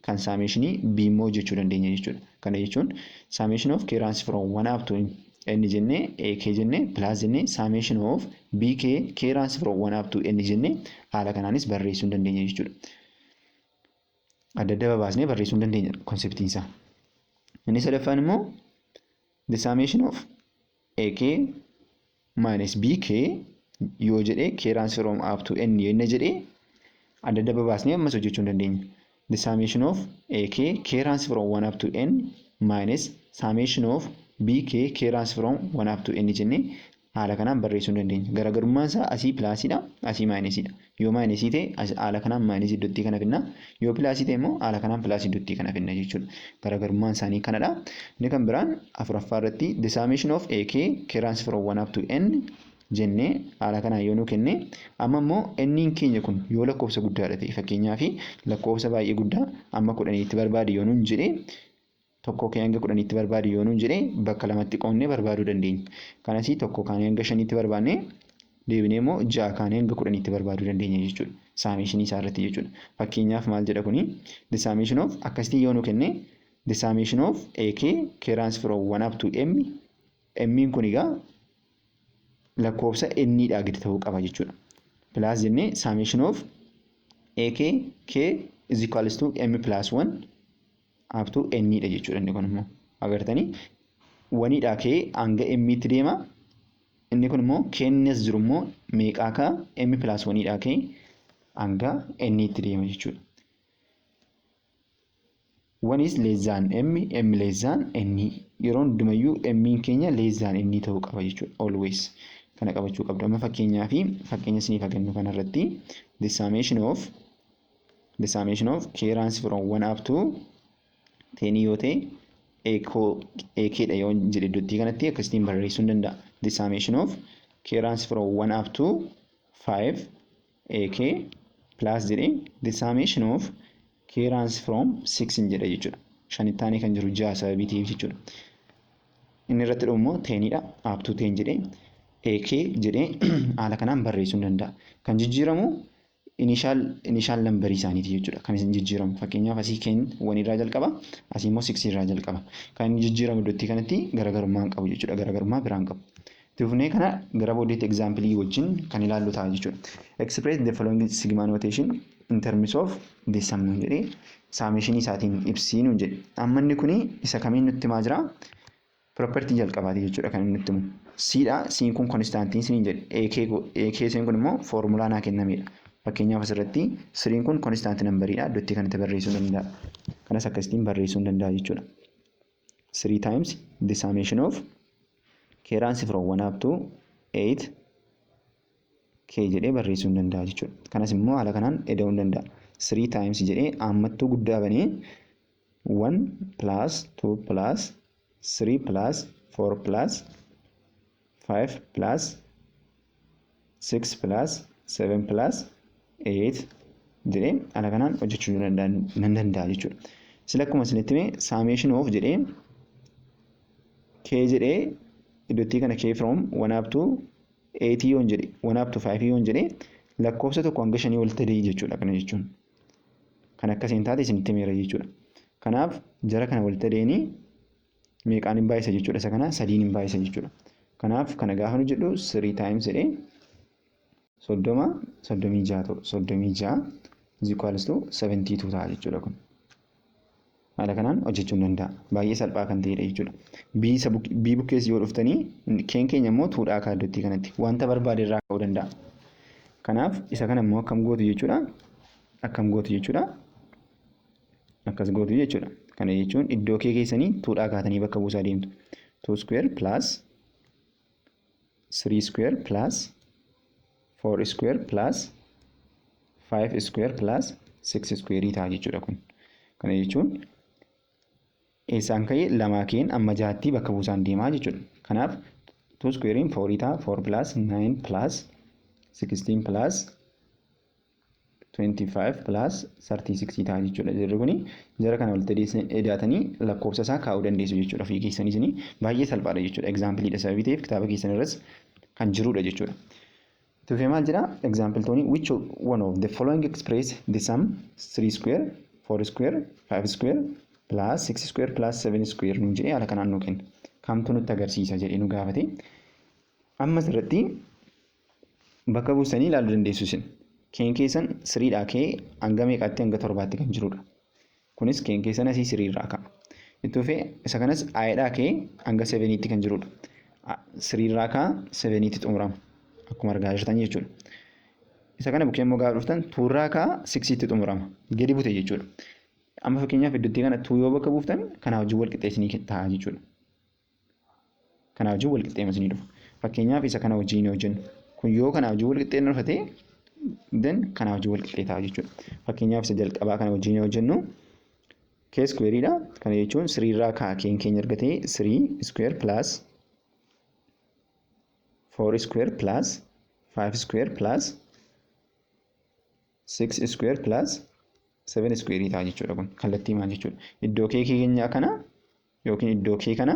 kan saameeshinii B immoo hojjechuu dandeenya jechuudha. Kana jechuun summation of K runs from 1 up to n jennee AK jennee plus jennee summation of BK K runs from 1 up to n jennee haala kanaanis barreessuu dandeenya jechuudha. Adda adda baasnee barreessuu dandeenya konseptiin isaa. Inni sadaffaan immoo the summation of AK minus BK yoo jedhee K runs from up to n yenna jedhee adda adda babaasnee ammas hojjechuu dandeenya. The summation of AK k runs from 1 up to n minus summation of BK k runs from 1 up to n jennee haala kanaan barreessuu dandeenya. Garaagarummaan isaa asii pilaasiidha, asii maayinasiidha. Yoo maayinesii ta'e haala kanaan maayinesii iddootti kana finna. Yoo pilaasii ta'e immoo haala kanaan pilaasii iddootti kana finna jechuudha. Garaagarummaan isaanii kanadha. Inni kan biraan afuraffaa irratti the summation of AK k runs from 1 up to n jennee haala kanaan yoo nu kenne amma immoo n'n keenya kun yoo lakkoofsa guddaadha ta'e fakkeenyaaf lakkoofsa baay'ee guddaa amma 10tti barbaade yoo nuun jedhee tokko kee hanga 10tti barbaade yoo nuun jedhee bakka lamatti qoonnee barbaaduu dandeenya. Kanasii tokko kaanee hanga 5tti barbaannee deebinee immoo 6 kaanee hanga 10tti barbaaduu dandeenya jechuudha. Saamishinii isaa irratti jechuudha. Fakkeenyaaf maal jedha kuni the summation of akkasitti yoo nu kenne the summation of AK k runs from 1 up to m m'in kun egaa lakkoofsa n'dhaa gadi ta'uu qaba jechuudha. Plus jennee summation of AK k is equals to m plus 1 up to n'dha jechuudha. Inni kun immoo agartanii 1dhaa kee hanga m'tti deema. Inni kun immoo keenyas jiru immoo meeqaa ka m plus 1dhaa kee hanga n'tti deema jechuudha. 1 is less than m less than n. Yeroo hundumayyuu m'in keenya less than n ta'uu qaba jechuudha. Always kana qabachuu qabda. Amma fakkeenya isiniif agarnu kanarratti the summation of k runs from 1 up to 10 yoo ta'e AK dha yoo jedhe iddootti kanatti akkasitiin barreessuu danda'a. The summation of k runs from 1 up to 5 AK plus jedhe the summation of k runs from 6 jedha jechuudha. Shanittaanii kan jiru 6 sababii ta'eef jechuudha. Inni irratti dhummoo 10 dha up to 10 jedhe AK jedhee haala kanaan barreessuu danda'a. Kan jijjiiramu initial number isaaniiti jechuudha. Kan isin jijjiiramu fakkeenyaaf asii keen 1 irraa jalqaba, asii immoo 6 irraa jalqaba. Kan inni jijjiiramu iddootti kanatti garaagarummaa hin qabu jechuudha. Garaagarummaa biraan qabu. Tufnee kana gara booddeetti example wajjin kan ilaallu ta'a jechuudha. Express the following sigma notation in terms of the sum jedhee summation isaatiin ibsii nuun jedhe. Amma inni kuni isa kamiin nutti himaa jira? Property jalqabaati jechuudha kan inni nutti himu. Cdha, C'n kun constantiin siniin jedhe. AK sin kun immoo formulaa naa kennamedha. Fakkeenyaaf asirratti 3 kun constant number'idha. Iddootti kan itti barreessuu danda'a. Kanas akkasitiin barreessuu danda'a jechuudha. 3 times the summation of k runs from 1 up to 8 k jedhee barreessuu danda'a jechuudha. Kanas immoo haala kanaan eda'uu danda'a. 3 times jedhee ammattuu guddaa banee 1 plus 2 plus 3 plus 4 plus 5 plus 6 plus 7 plus 8 jedhee haala kanaan hojjechuu nan danda'a jechuudha. Sila akkuma isinitti hime summation of jedhee k jedhee iddootti kana k from 1 up to 8 yoon jedhe 1 up to 5 yoon jedhe lakkoofsa tokko hanga 5 walitti deeyi jechuudha. Kana jechuun kan akkasiin taate isinitti himeera jechuudha. Kanaaf jara kana walitti deeyanii meeqaan hin baay'isa jechuudha. Isa kana 3 hin baay'isa jechuudha. Kanaaf kana gaafa nu jedhu 3 times jedhee 36 is equals to 72 ta'a jechuudha kun. Haala kanaan hojjechuu danda'a. Baay'ee salphaa kan ta'edha jechuudha. B bukkees yoo dhuftanii keen keenya immoo tuudhaa kaaddootti kanatti wanta barbaade irraa ka'uu danda'a. Kanaaf isa kana immoo akkam gootu jechuudha. Akkas gootu jechuudha. Kana jechuun iddoo kee keessanii tuudhaa kaatanii bakka buusaa deemtu. 2 square plus 3 square plus 4 square plus 5 square plus 6 square ta'a jechuudha kun. Kana jechuun eessaan ka'ee lamaa keen amma jaatti bakka buusaan deemaa jechuudha. Kanaaf 2 squarein 4 ta'a 4 plus 9 plus 16 plus 25 plus 36 ta'a jechuudha. Jirri kuni jara kana walitti edaatanii lakkoofsa isaa kaa'uu dandeessu jechuudha. Ofii keessanii isin baay'ee salphaadha jechuudha. Exampleedha sababii ta'eef kitaaba keessan irras kan jirudha jechuudha. Tufee maal jedha? Example tooni which one of the following express the sum 3 square 4 square 5 square plus 6 square plus 7 square nuun jedhee haala kanaan nu kenna. Kamtu nutti agarsiisa jedhee nu gaafate. Ammas irratti bakka buusanii ilaaluu dandeessu isin. Keen keessan 3dhaa kee hanga meeqaatti hanga 7tti kan jirudha. Kunis keen keessan asii 3 irraa ka'a. Itti fufee isa kanas aayidhaa kee hanga 7tti kan jirudha. 3 irraa ka'a 7tti xumurama. Akkuma argaa jirtan jechuudha. Isa kana bukkee immoo gaafa dhuftan 2 irraa kaa 6 tti xumurama. Gadi bute jechuudha. Amma fakkeenyaaf iddootti kana 2 yoo bakka buuftan kanaa wajjin wal qixxeessinii ta'a jechuudha. Kanaa wajjin wal qixxeessinii dhufa. Fakkeenyaaf isa kana wajjin yoo jennu kun yoo kanaa wajjin wal qixxeen dhufatee then kanaa wajjin wal qixxee ta'a jechuudha. Fakkeenyaaf isa jalqabaa kana wajjin yoo jennu k square dha. Kana jechuun 3 irraa kaa keen keenya argatee 3 square plus 4 square plus 5 square plus 6 square plus 7 square ta'a jechuudha. Kun kallattii maal jechuudha. Iddoo kee keenyaa kana yookiin iddoo kee kana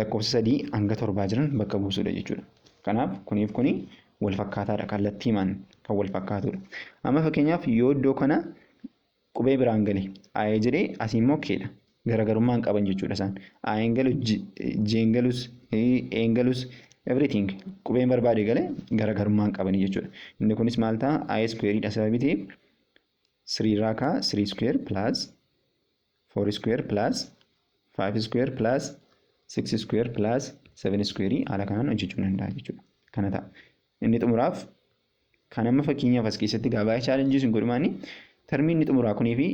lakkoofsa 3 hanga 7 jiran bakka buusudha jechuudha. Kanaaf kuniif kuni wal fakkaataadha. Kallattii maan kan wal fakkaatudha. Amma fakkeenyaaf yoo iddoo kana qubee biraan gale ayee jedhee asii immoo keedha. Garaagarummaa hin qaban jechuudha isaan. Ayeen galu jeen galus galus everything qubeen barbaade galee garaagarummaa hin qabani jechuudha. Inni kunis maal ta'a? I square dha sababii ta'eef 3 irraa kaa 3 square plus 4 square plus 5 square plus 6 square plus 7 square haala kanaan hojjechuu danda'a jechuudha. Kana ta'a. Inni xumuraaf kan amma fakkeenyaaf as keessatti gaabaa chaalenjii sun godhumaani termii inni xumuraa kunii fi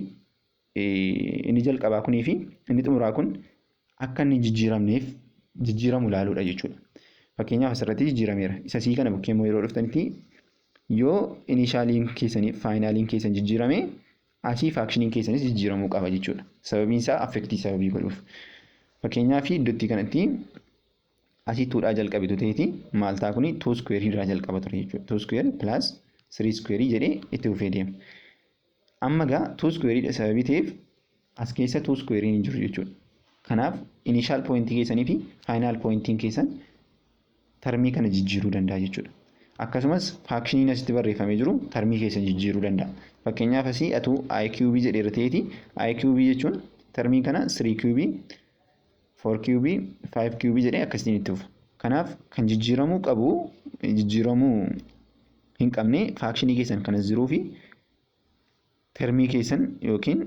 inni jalqabaa kunii fi inni xumuraa kun akka inni jijjiiramu ilaaluudha jechuudha. Fakkeenyaaf asirratti jijjiirameera. Isa sii kana bukkee immoo yeroo dhuftanitti yoo inishaaliin keessanii faayinaaliin keessan jijjiirame asii faakshiiniin keessanis jijjiiramuu qaba jechuudha. Sababiin isaa affektii sababii godhuuf. Fakkeenyaaf iddootti kanatti asii 2dhaa jalqabetu ta'eeti maal ta'a kuni 2 square irraa jalqaba ture jechuudha. 2 square plus 3 square jedhee itti fufee deema. Amma gaa 2 square dha sababii ta'eef as keessa 2 square hin jiru jechuudha. Kanaaf inishaal poointii keessanii fi faayinaal poointiin keessan termii kana jijjiiruu danda'a jechuudha. Akkasumas faakshiiniin asitti barreeffamee jiru termii keessan jijjiiruu danda'a. Fakkeenyaaf asii atuu I cube jedheera ta'eeti I cube jechuun termii kana 3 cube 4 cube 5 cube jedhee akkasiin itti fufa. Kanaaf kan jijjiiramuu qabu jijjiiramuu hin qabne faakshinii keessan kana jiruu fi termii keessan yookiin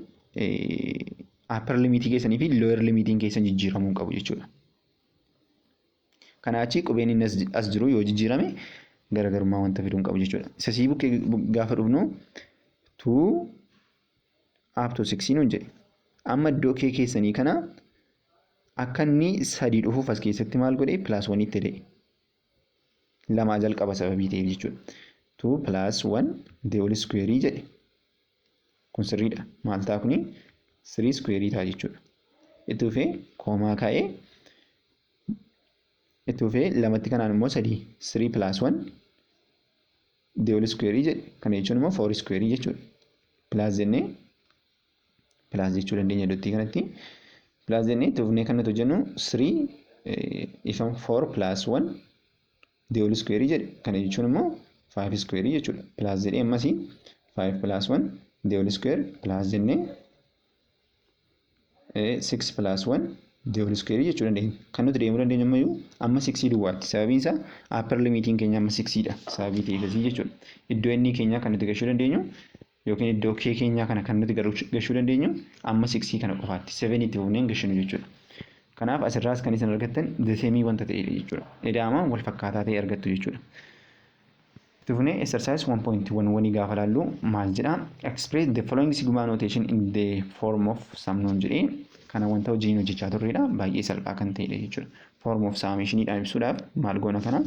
upper limitii keessanii fi lower limitiin keessan jijjiiramuu qabu jechuudha. Kana achi qubeen inni as jiru yoo jijjiirame garaagarummaa wanta fiduu hin qabu jechuudha. Isa sii bukkee gaafa dhufnu 2 up to 6 nuun jedhe. Amma iddoo kee keessanii kana akka inni 3 dhufuuf as keessatti maal godhee plus 1 itti hidhee. Lamaa jalqaba sababii ta'eef jechuudha. 2 plus 1 the whole square jedhe. Kun sirriidha. Maal ta'a kuni 3 square ta'a jechuudha. Itti fufee koomaa kaa'ee itti fufee lamatti kanaan immoo 3 plus 1 the whole square jedhe. Kana jechuun immoo 4 square jechuudha. Plus jennee plus jechuu dandeenya iddootti kanatti. Plus jennee itti fufnee kan nuti hojjennu 3 ifan 4 plus 1 the whole square jedhe. Kana jechuun immoo 5 square jechuudha. Plus jedhee ammasii 5 plus 1 the whole square plus jennee 6 plus 1 the whole square jechuu dandeenya. Kan nuti deemuu dandeenyu ammayyuu amma 6 duwwaatti. Sababiin isaa upper limitiin keenya amma 6 dha. Sababii ta'eefis jechuudha. Iddoo inni keenyaa kan nuti gashuu dandeenyu yookiin iddoo kee keenyaa kana kan nuti gashuu dandeenyu amma 6 kana qofaatti. 7 itti fufneen gashinu jechuudha. Kanaaf asirraas kan isin argattan desemii wanta ta'edha jechuudha. Ida'amaan wal fakkaataa ta'e argattu jechuudha. Itti fufnee exercise 1.11 gaafa laallu maal jedha? Express the following sigma notation in the form of sum nuun jedhee kana wanta hojiin hojjechaa turredha. Baay'ee salphaa kan ta'edha jechuudha. Form of summationiidhaan ibsuudhaaf maal goona kana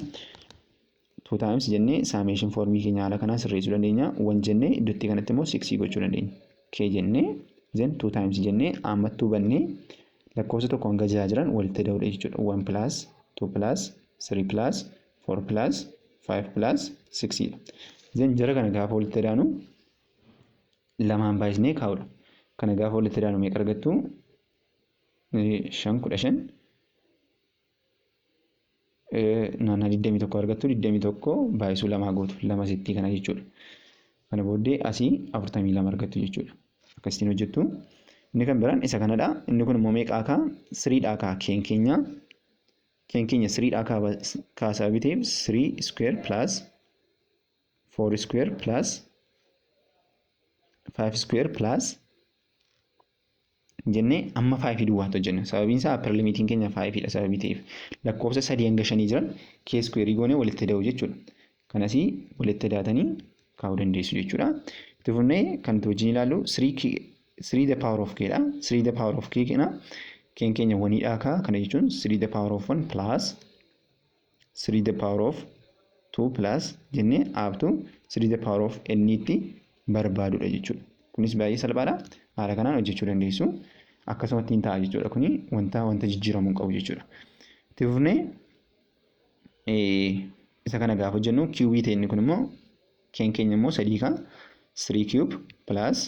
2 times jennee summation formii keenya haala kanaa sirreessuu dandeenya. 1 jennee iddootti kanatti immoo 6 gochuu dandeenya. K jennee then 2 times jennee ammattuu bannee lakkoofsa tokko hanga 6 jiran walitti dabaludha jechuudha. 1 plus 2 plus 3 plus 4 plus 5 plus 6 dha. Then jara kana gaafa walitti daanu lamaan baay'isnee kaa'udha. Kana gaafa walitti daanu meeqa argattu? 5 naannaa 21 argattu. 21 baay'isuu lamaa gootu. 2 sittii kana jechuudha. Kana booddee asii 42 argattu jechuudha. Akkasitiin hojjettu. Inni kan biraan isa kanadha. Inni kun immoo meeqaa kaa? 3 dhaa kaa keen keenya 3 dhaa kaa sababii ta'eef 3 square plus 4 square plus 5 square plus jennee amma 5 duwwaatu hojjenna. Sababiin isaa upper limitiin keenya 5 dha sababii ta'eef lakkoofsa 3 hanga 5 jiran k square goonee walitti da'u jechuudha. Kanasii walitti daatanii kaa'uu dandeessu jechuudha. Itti fufnee kan nuti wajjin ilaallu 3 the power of k dha. 3 the power of k kana keen keenya waniidhaa kaa kana jechuun 3 the power of 1 plus 3 the power of 2 plus jennee up to 3 the power of n tti barbaadudha jechuudha. Kunis baay'ee salphaadha. Haala kanaan hojjechuu dandeessu. Akkasumatti hin ta'a jechuudha. Kuni wanta jijjiiramuu qabu jechuudha. Itti fufnee isa kana gaafa hojjennu qb ta'e inni kun immoo keen keenya immoo 3 kaa 3 cube plus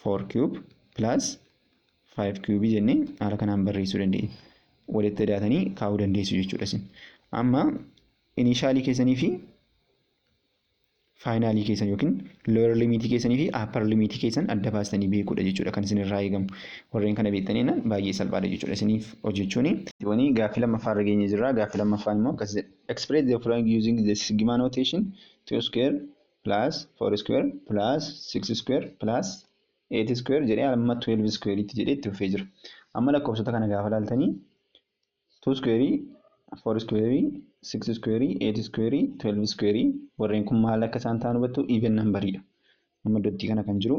4 cube plus 5 cube jennee haala kanaan barreessuu dandeenya. Walitti hidhaatanii kaa'uu dandeessu jechuudha isin. Amma initialii keessanii fi finalii keessan yookiin lower limit keessanii fi upper limit keessan adda baastanii beekuudha jechuudha kan isin irraa eegamu. Warreen kana beektaniin baay'ee salphaadha jechuudha isiniif hojjechuun. Wani gaaffii lammaffaa irra geenye jirra. Gaaffii lammaffaan immoo akkas jedha. Express the following using the sigma notation 2 square plus 4 square plus 6 square plus 8 square jedhee amma 12 square itti jedhee itti dhufee jira. Amma lakkoofsota kana gaafa ilaaltanii 2 square 4 square 6 square 8 square 12 square warreen kun maal akka isaan ta'an hubattu even numberidha. Amma iddootti kana kan jiru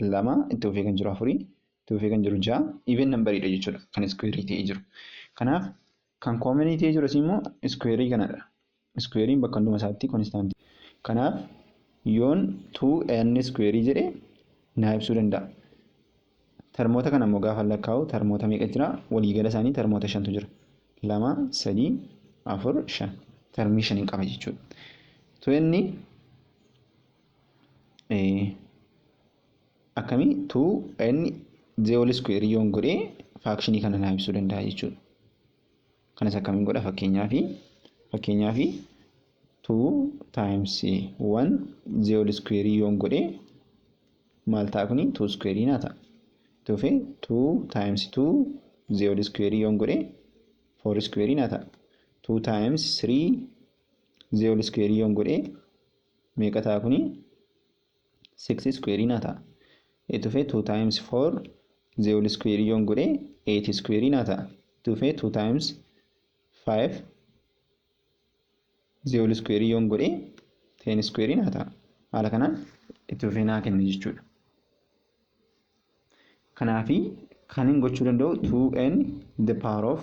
2 itti dhufee kan jiru 4 itti dhufee kan jiru 6 even numberidha jechuudha kan square ta'ee jiru. Kanaaf kan common ta'ee jiru immoo square kanadha. Square bakka hunduma isaatti constant. Kanaaf yoon 2n square jedhee naa ibsuu danda'a. Termoota kana immoo gaafa lakkaa'u termoota meeqa jira? Waliigala isaanii termoota 5tu jira. 2 3 4 5 termii 5 qaba jechuudha. Inni akkamii 2n zeewol square yoon godhee faakshinii kana naa ibsuu danda'a jechuudha. Kanas akkamiin godha fakkeenyaaf 2 times 1 zeewol square yoon godhee maal ta'a kuni 2 square naa ta'a. Tufee 2 times 2 zeewol square yoon godhee 4 square naa ta'a. 2 times 3 zeewol square yoon godhee meeqa ta'a kuni 6 square naa ta'a. Tufee 2 times 4 zeewol square yoon godhee 8 square naa ta'a. Tufee 2 times 5 zeewol square yoon godhee 10 square naa ta'a. Haala kanaan itti fufee naa kenna jechuudha. Kanaafi kan hin gochuu danda'u 2n the power of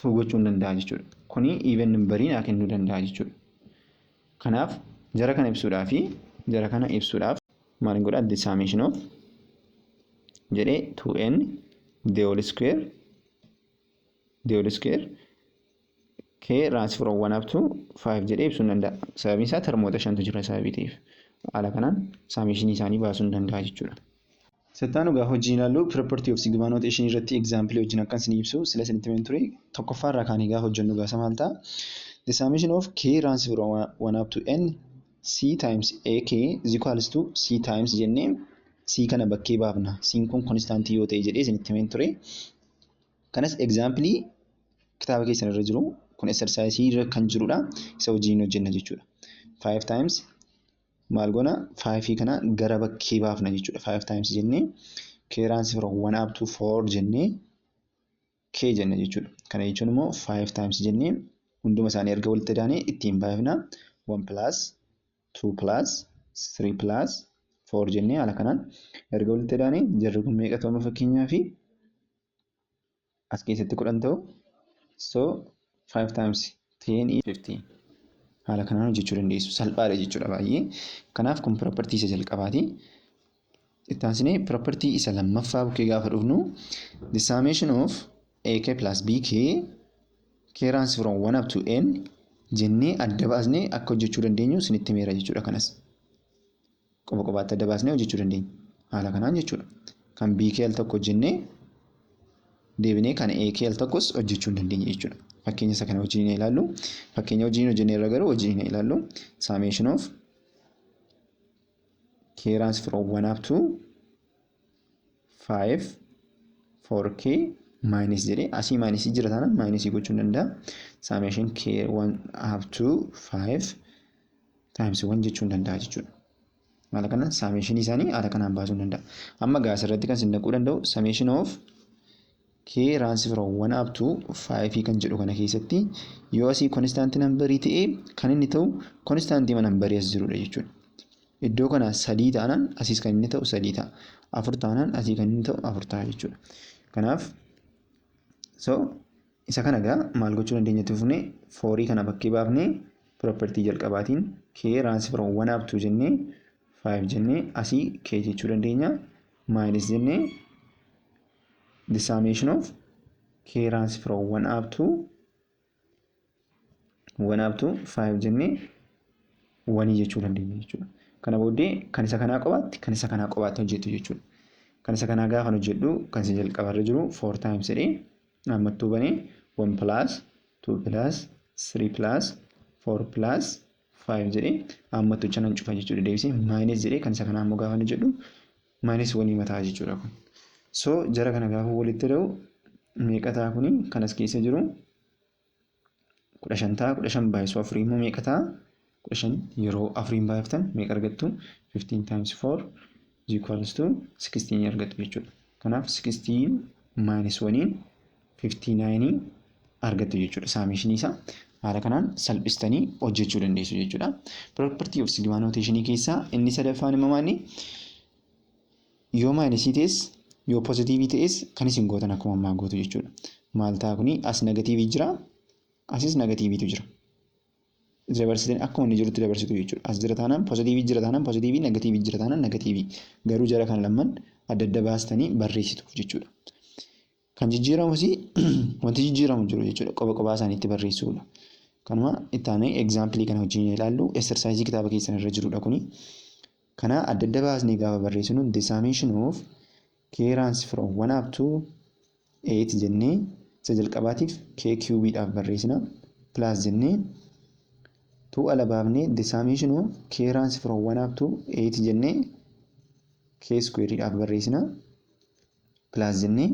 2 gochuu hin danda'a jechuudha. Kuni even numberii naa kennuu danda'a jechuudha. Kanaaf jara kana ibsuudhaaf maal godha? The summation of jedhee 2n the whole square k raised from 1 up to 5 jedhee ibsuu hin danda'a. Sababni isaa termoota 5tu jira sababii ta'eef. Haala kanaan summation isaanii baasuu hin danda'a jechuudha. Settaanu gaafa hojii ilaallu property of sigma notation irratti example wajjin akkan isin ibsu sila isinitti himen ture tokkoffaa irraa kaanii gaafa hojjennu gaasa maal ta'a? The summation of k runs from 1 up to n c times ak is equals to c times jennee c kana bakkee baafna. C kun constant yoo ta'e jedhee isinitti himen ture. Kanas example kitaaba keessan irra jiru kun exercise irra kan jirudha. Isa wajjin hojjenna jechuudha. 5 times maal goona 5 kana gara bakkee baafna jechuudha. 5 times jennee k runs from 1 up to 4 jennee k jenna jechuudha. Kana jechuun immoo 5 times jennee hunduma isaanii erga walitti daanee ittiin baafna 1 plus 2 plus 3 plus 4 jennee haala kanaan erga walitti daanee jarri kun meeqa ta'u fakkeenyaaf as keessatti 10 ta'u. So 5 times 10 is 15. Haala kanaan hojjechuu dandeessu. Salphaadha jechuudha baay'ee. Kanaaf kun property isa jalqabaati. Itti aansinee property isa lammaffaa bukkee gaafa dhufnu the summation of ak plus bk k runs from 1 up to n jennee adda baasnee akka hojjechuu dandeenyu isinitti himeera jechuudha. Kanas qofa qofaatti adda baasnee hojjechuu dandeenya. Haala kanaan jechuudha. Kan bk al tokko jennee deebinee kan ak al tokkos hojjechuu dandeenya jechuudha. Fakkeenya isa kana wajjin ilaallu. Fakkeenya wajjin hojjennee irra garuu wajjin ilaallu. Summation of k runs from 1 up to 5 4k minus jedhee asii minus jira taanaan minus gochuu danda'a. Summation k 1 up to 5 times 1 jechuu danda'a jechuudha. Haala kanaan summation isaanii haala kanaan baasuu danda'a. Amma gaas irratti kan isin naquu danda'u summation of k k runs from 1 up to 5 kan jedhu kana keessatti yoo asii constant number ta'e kan inni ta'u constant number as jirudha jechuudha. Iddoo kana 3 taanaan asiis kan inni ta'u 3 ta'a. 4 taanaan asii kan inni ta'u 4 ta'a jechuudha. Kanaaf so isa kana egaa maal gochuu dandeenyatti fufne 4 kana bakkee baafnee property jalqabaatiin k runs from 1 up to jennee 5 jennee asii k jechuu dandeenya minus jennee the summation of k runs from 1 up to 5 jennee 1 jechuu dandeenya jechuudha. Kana booddee kan isa kanaa qobaatti hojjetu jechuudha. Kan isa kanaa gaafa hojjedhu kan isa jalqabarra jiru 4 times jedhee ammattuu banee 1 plus 2 plus 3 plus 4 plus 5 jedhee ammattuu chanan cufa jechuudha. Deebisee minus jedhee kan isa kanaa immoo gaafa hojjedhu minus 1 mataa jechuudha kun. So jara kana gaafa walitti hidhuu meeqa ta'a kuni kan as keessa jiru 15 ta'a. 15 baay'isuu 4 immoo meeqa ta'a? 15 yeroo 4 baay'iftan meeqa argattu? 15 times 4 is equals to 16 argattu jechuudha. Kanaaf 16 minus 1 59 argattu jechuudha. Saamishinii isaa haala kanaan salphistanii hojjechuu dandeessu jechuudha. Property of sigma notation keessaa inni sadaffaan immoo maali? Yoo minusii ta'es yoo positive ta'es kan isin gootan akkuma ammaa gootu jechuudha. Maal ta'a kuni as negatiivii jira, asis negatiiviitu jira. Dabarsitanii akkuma inni jirutti dabarsitu jechuudha. As jira taanaan positivii jira taanaan positivii, negatiivii jira taanaan negatiivii. Garuu jara kan lamman adda adda baastanii barreessituuf jechuudha. Kan jijjiiramus wanti jijjiiramu jiru jechuudha. Qoba isaaniitti barreessuudha. Kanuma itti aanee example kana wajjin ilaallu exercise kitaaba keessan irra jirudha kuni. Kana adda adda baasnee gaafa barreessinu the summation of k runs from 1 up to 8 jennee isa jalqabaatiif k cubeedhaaf barreessina plus jennee 2 ala baafnee the summation of k runs from 1 up to 8 jennee k squareedhaaf barreessina plus jennee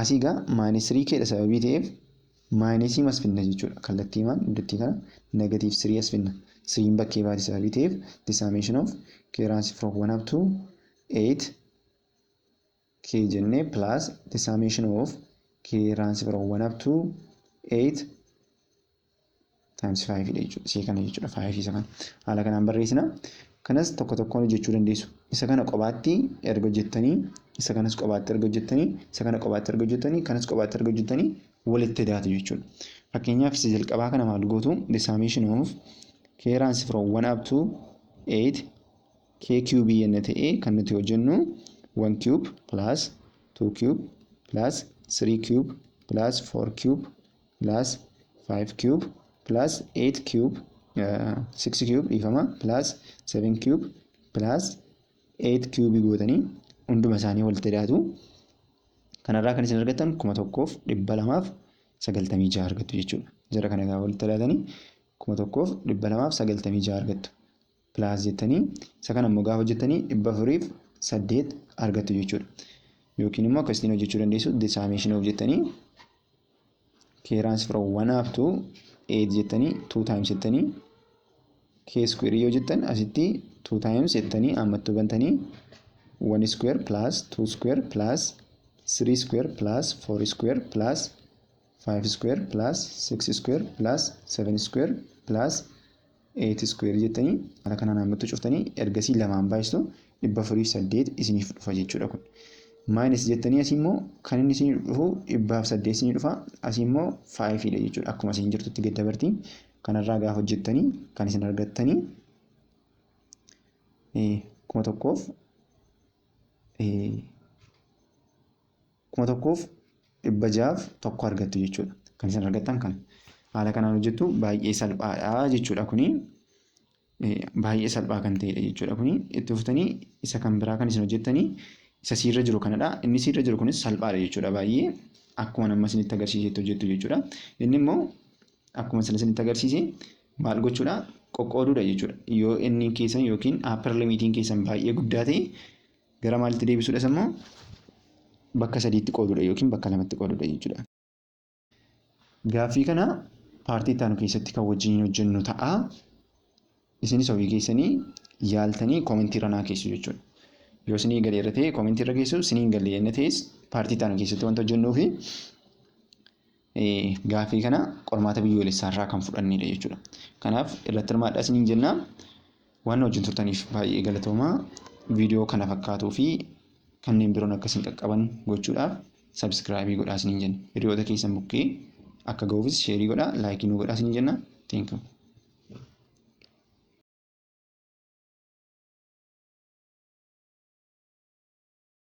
asii gaa minus 3k dha sababii ta'eef minusii mas finna jechuudha. Kallattiimaan iddootti kana negative 3 as finna. 3 bakkee baati sababii ta'eef the summation of k runs from 1 up to 8 k jennee plus the summation of k runs from 1 up to 8 times 5 dha jechuudha. Isii kana jechuudha 5 isa kana. Haala kanaan barreessina. Kanas tokko tokkoon hojjechuu dandeessu. Isa kana qobaatti erga hojjettanii, isa kanas qobaatti erga hojjettanii, isa kana qobaatti erga hojjettanii, kanas qobaatti erga hojjettanii walitti daatu jechuudha. Fakkeenyaaf isa jalqabaa kana maal gootu the summation of k runs from 1 up to 8 k cube yenna ta'e kan nuti hojjennu 1 cube plus 2 cube plus 3 cube plus 4 cube plus 5 cube plus 8 cube 6 cube ifama plus 7 cube plus 8 cube gootanii hunduma isaanii walitti daatu. Kanarraa kan isin argattan 1296 argattu jechuudha. Jara kana gaafa walitti daatanii 1296 argattu. Plus jettanii isa kana immoo gaafa hojjettanii 408 argattu jechuudha. Yookiin immoo akkasitiin hojjechuu dandeessu the summation of jettanii k runs from 1 up to 8 jettanii 2 times jettanii k square yoo jettan asitti 2 times jettanii ammattuu bantanii 1 square plus 2 square plus 3 square plus 4 square plus 5 square plus 6 square plus 7 square plus 8 square jettanii ala kanaan ammattuu cuftanii ergasii lamaan baay'istu 408 isiniif dhufa jechuudha kun. Minus jettanii asii immoo kan inni isin dhufu 108 isin dhufa asii immoo 5 dha jechuudha. Akkuma isin jirtutti gad dabartii kanarraa gaafa hojjettanii kan isin argattanii 1601 argattu jechuudha. Kan isin argattan kana. Haala kanaan hojjettu baay'ee salphaadha jechuudha kuni. Baay'ee salphaa kan ta'edha jechuudha kuni. Itti fuftanii isa kan biraa kan isin hojjettanii isa siirra jiru kanadha. Inni siirra jiru kunis salphaadha jechuudha baay'ee. Akkuma nama isinitti agarsiisetti hojjettu jechuudha. Inni immoo akkuma isinitti agarsiise maal gochuudha? Qoqqooduudha jechuudha. Yoo inni keessan yookiin upper limitiin keessan baay'ee guddaa ta'e gara maalitti deebisuudhas immoo bakka sadiitti qooduudha yookiin bakka lamatti qooduudha jechuudha. Gaaffii kana paartii itti aanu keessatti kan wajjin hojjennu ta'a. Isinis ofii keessanii yaaltanii koomentii irra naa keessu jechuudha. Yoo isinii galeera ta'e koomentii irra geessu, isinii hin galle inni ta'es paartii taanu keessatti wanta hojjennuu fi gaaffii kana qormaata biyyoolessaa irraa kan fudhannedha jechuudha. Kanaaf irratti hirmaadhaa isiniin jenna. Waan wajjin turtaniif baay'ee galatoomaa. Viidiyoo kana fakkaatuu fi kanneen biroon akkasiin qaqqaban gochuudhaaf sabskiraayibii godhaa isiniin jenna. Hiriyoota keessan bukkee akka ga'uufis sheerii godhaa, laayikii nuu godhaa isiniin jenna. Thank you.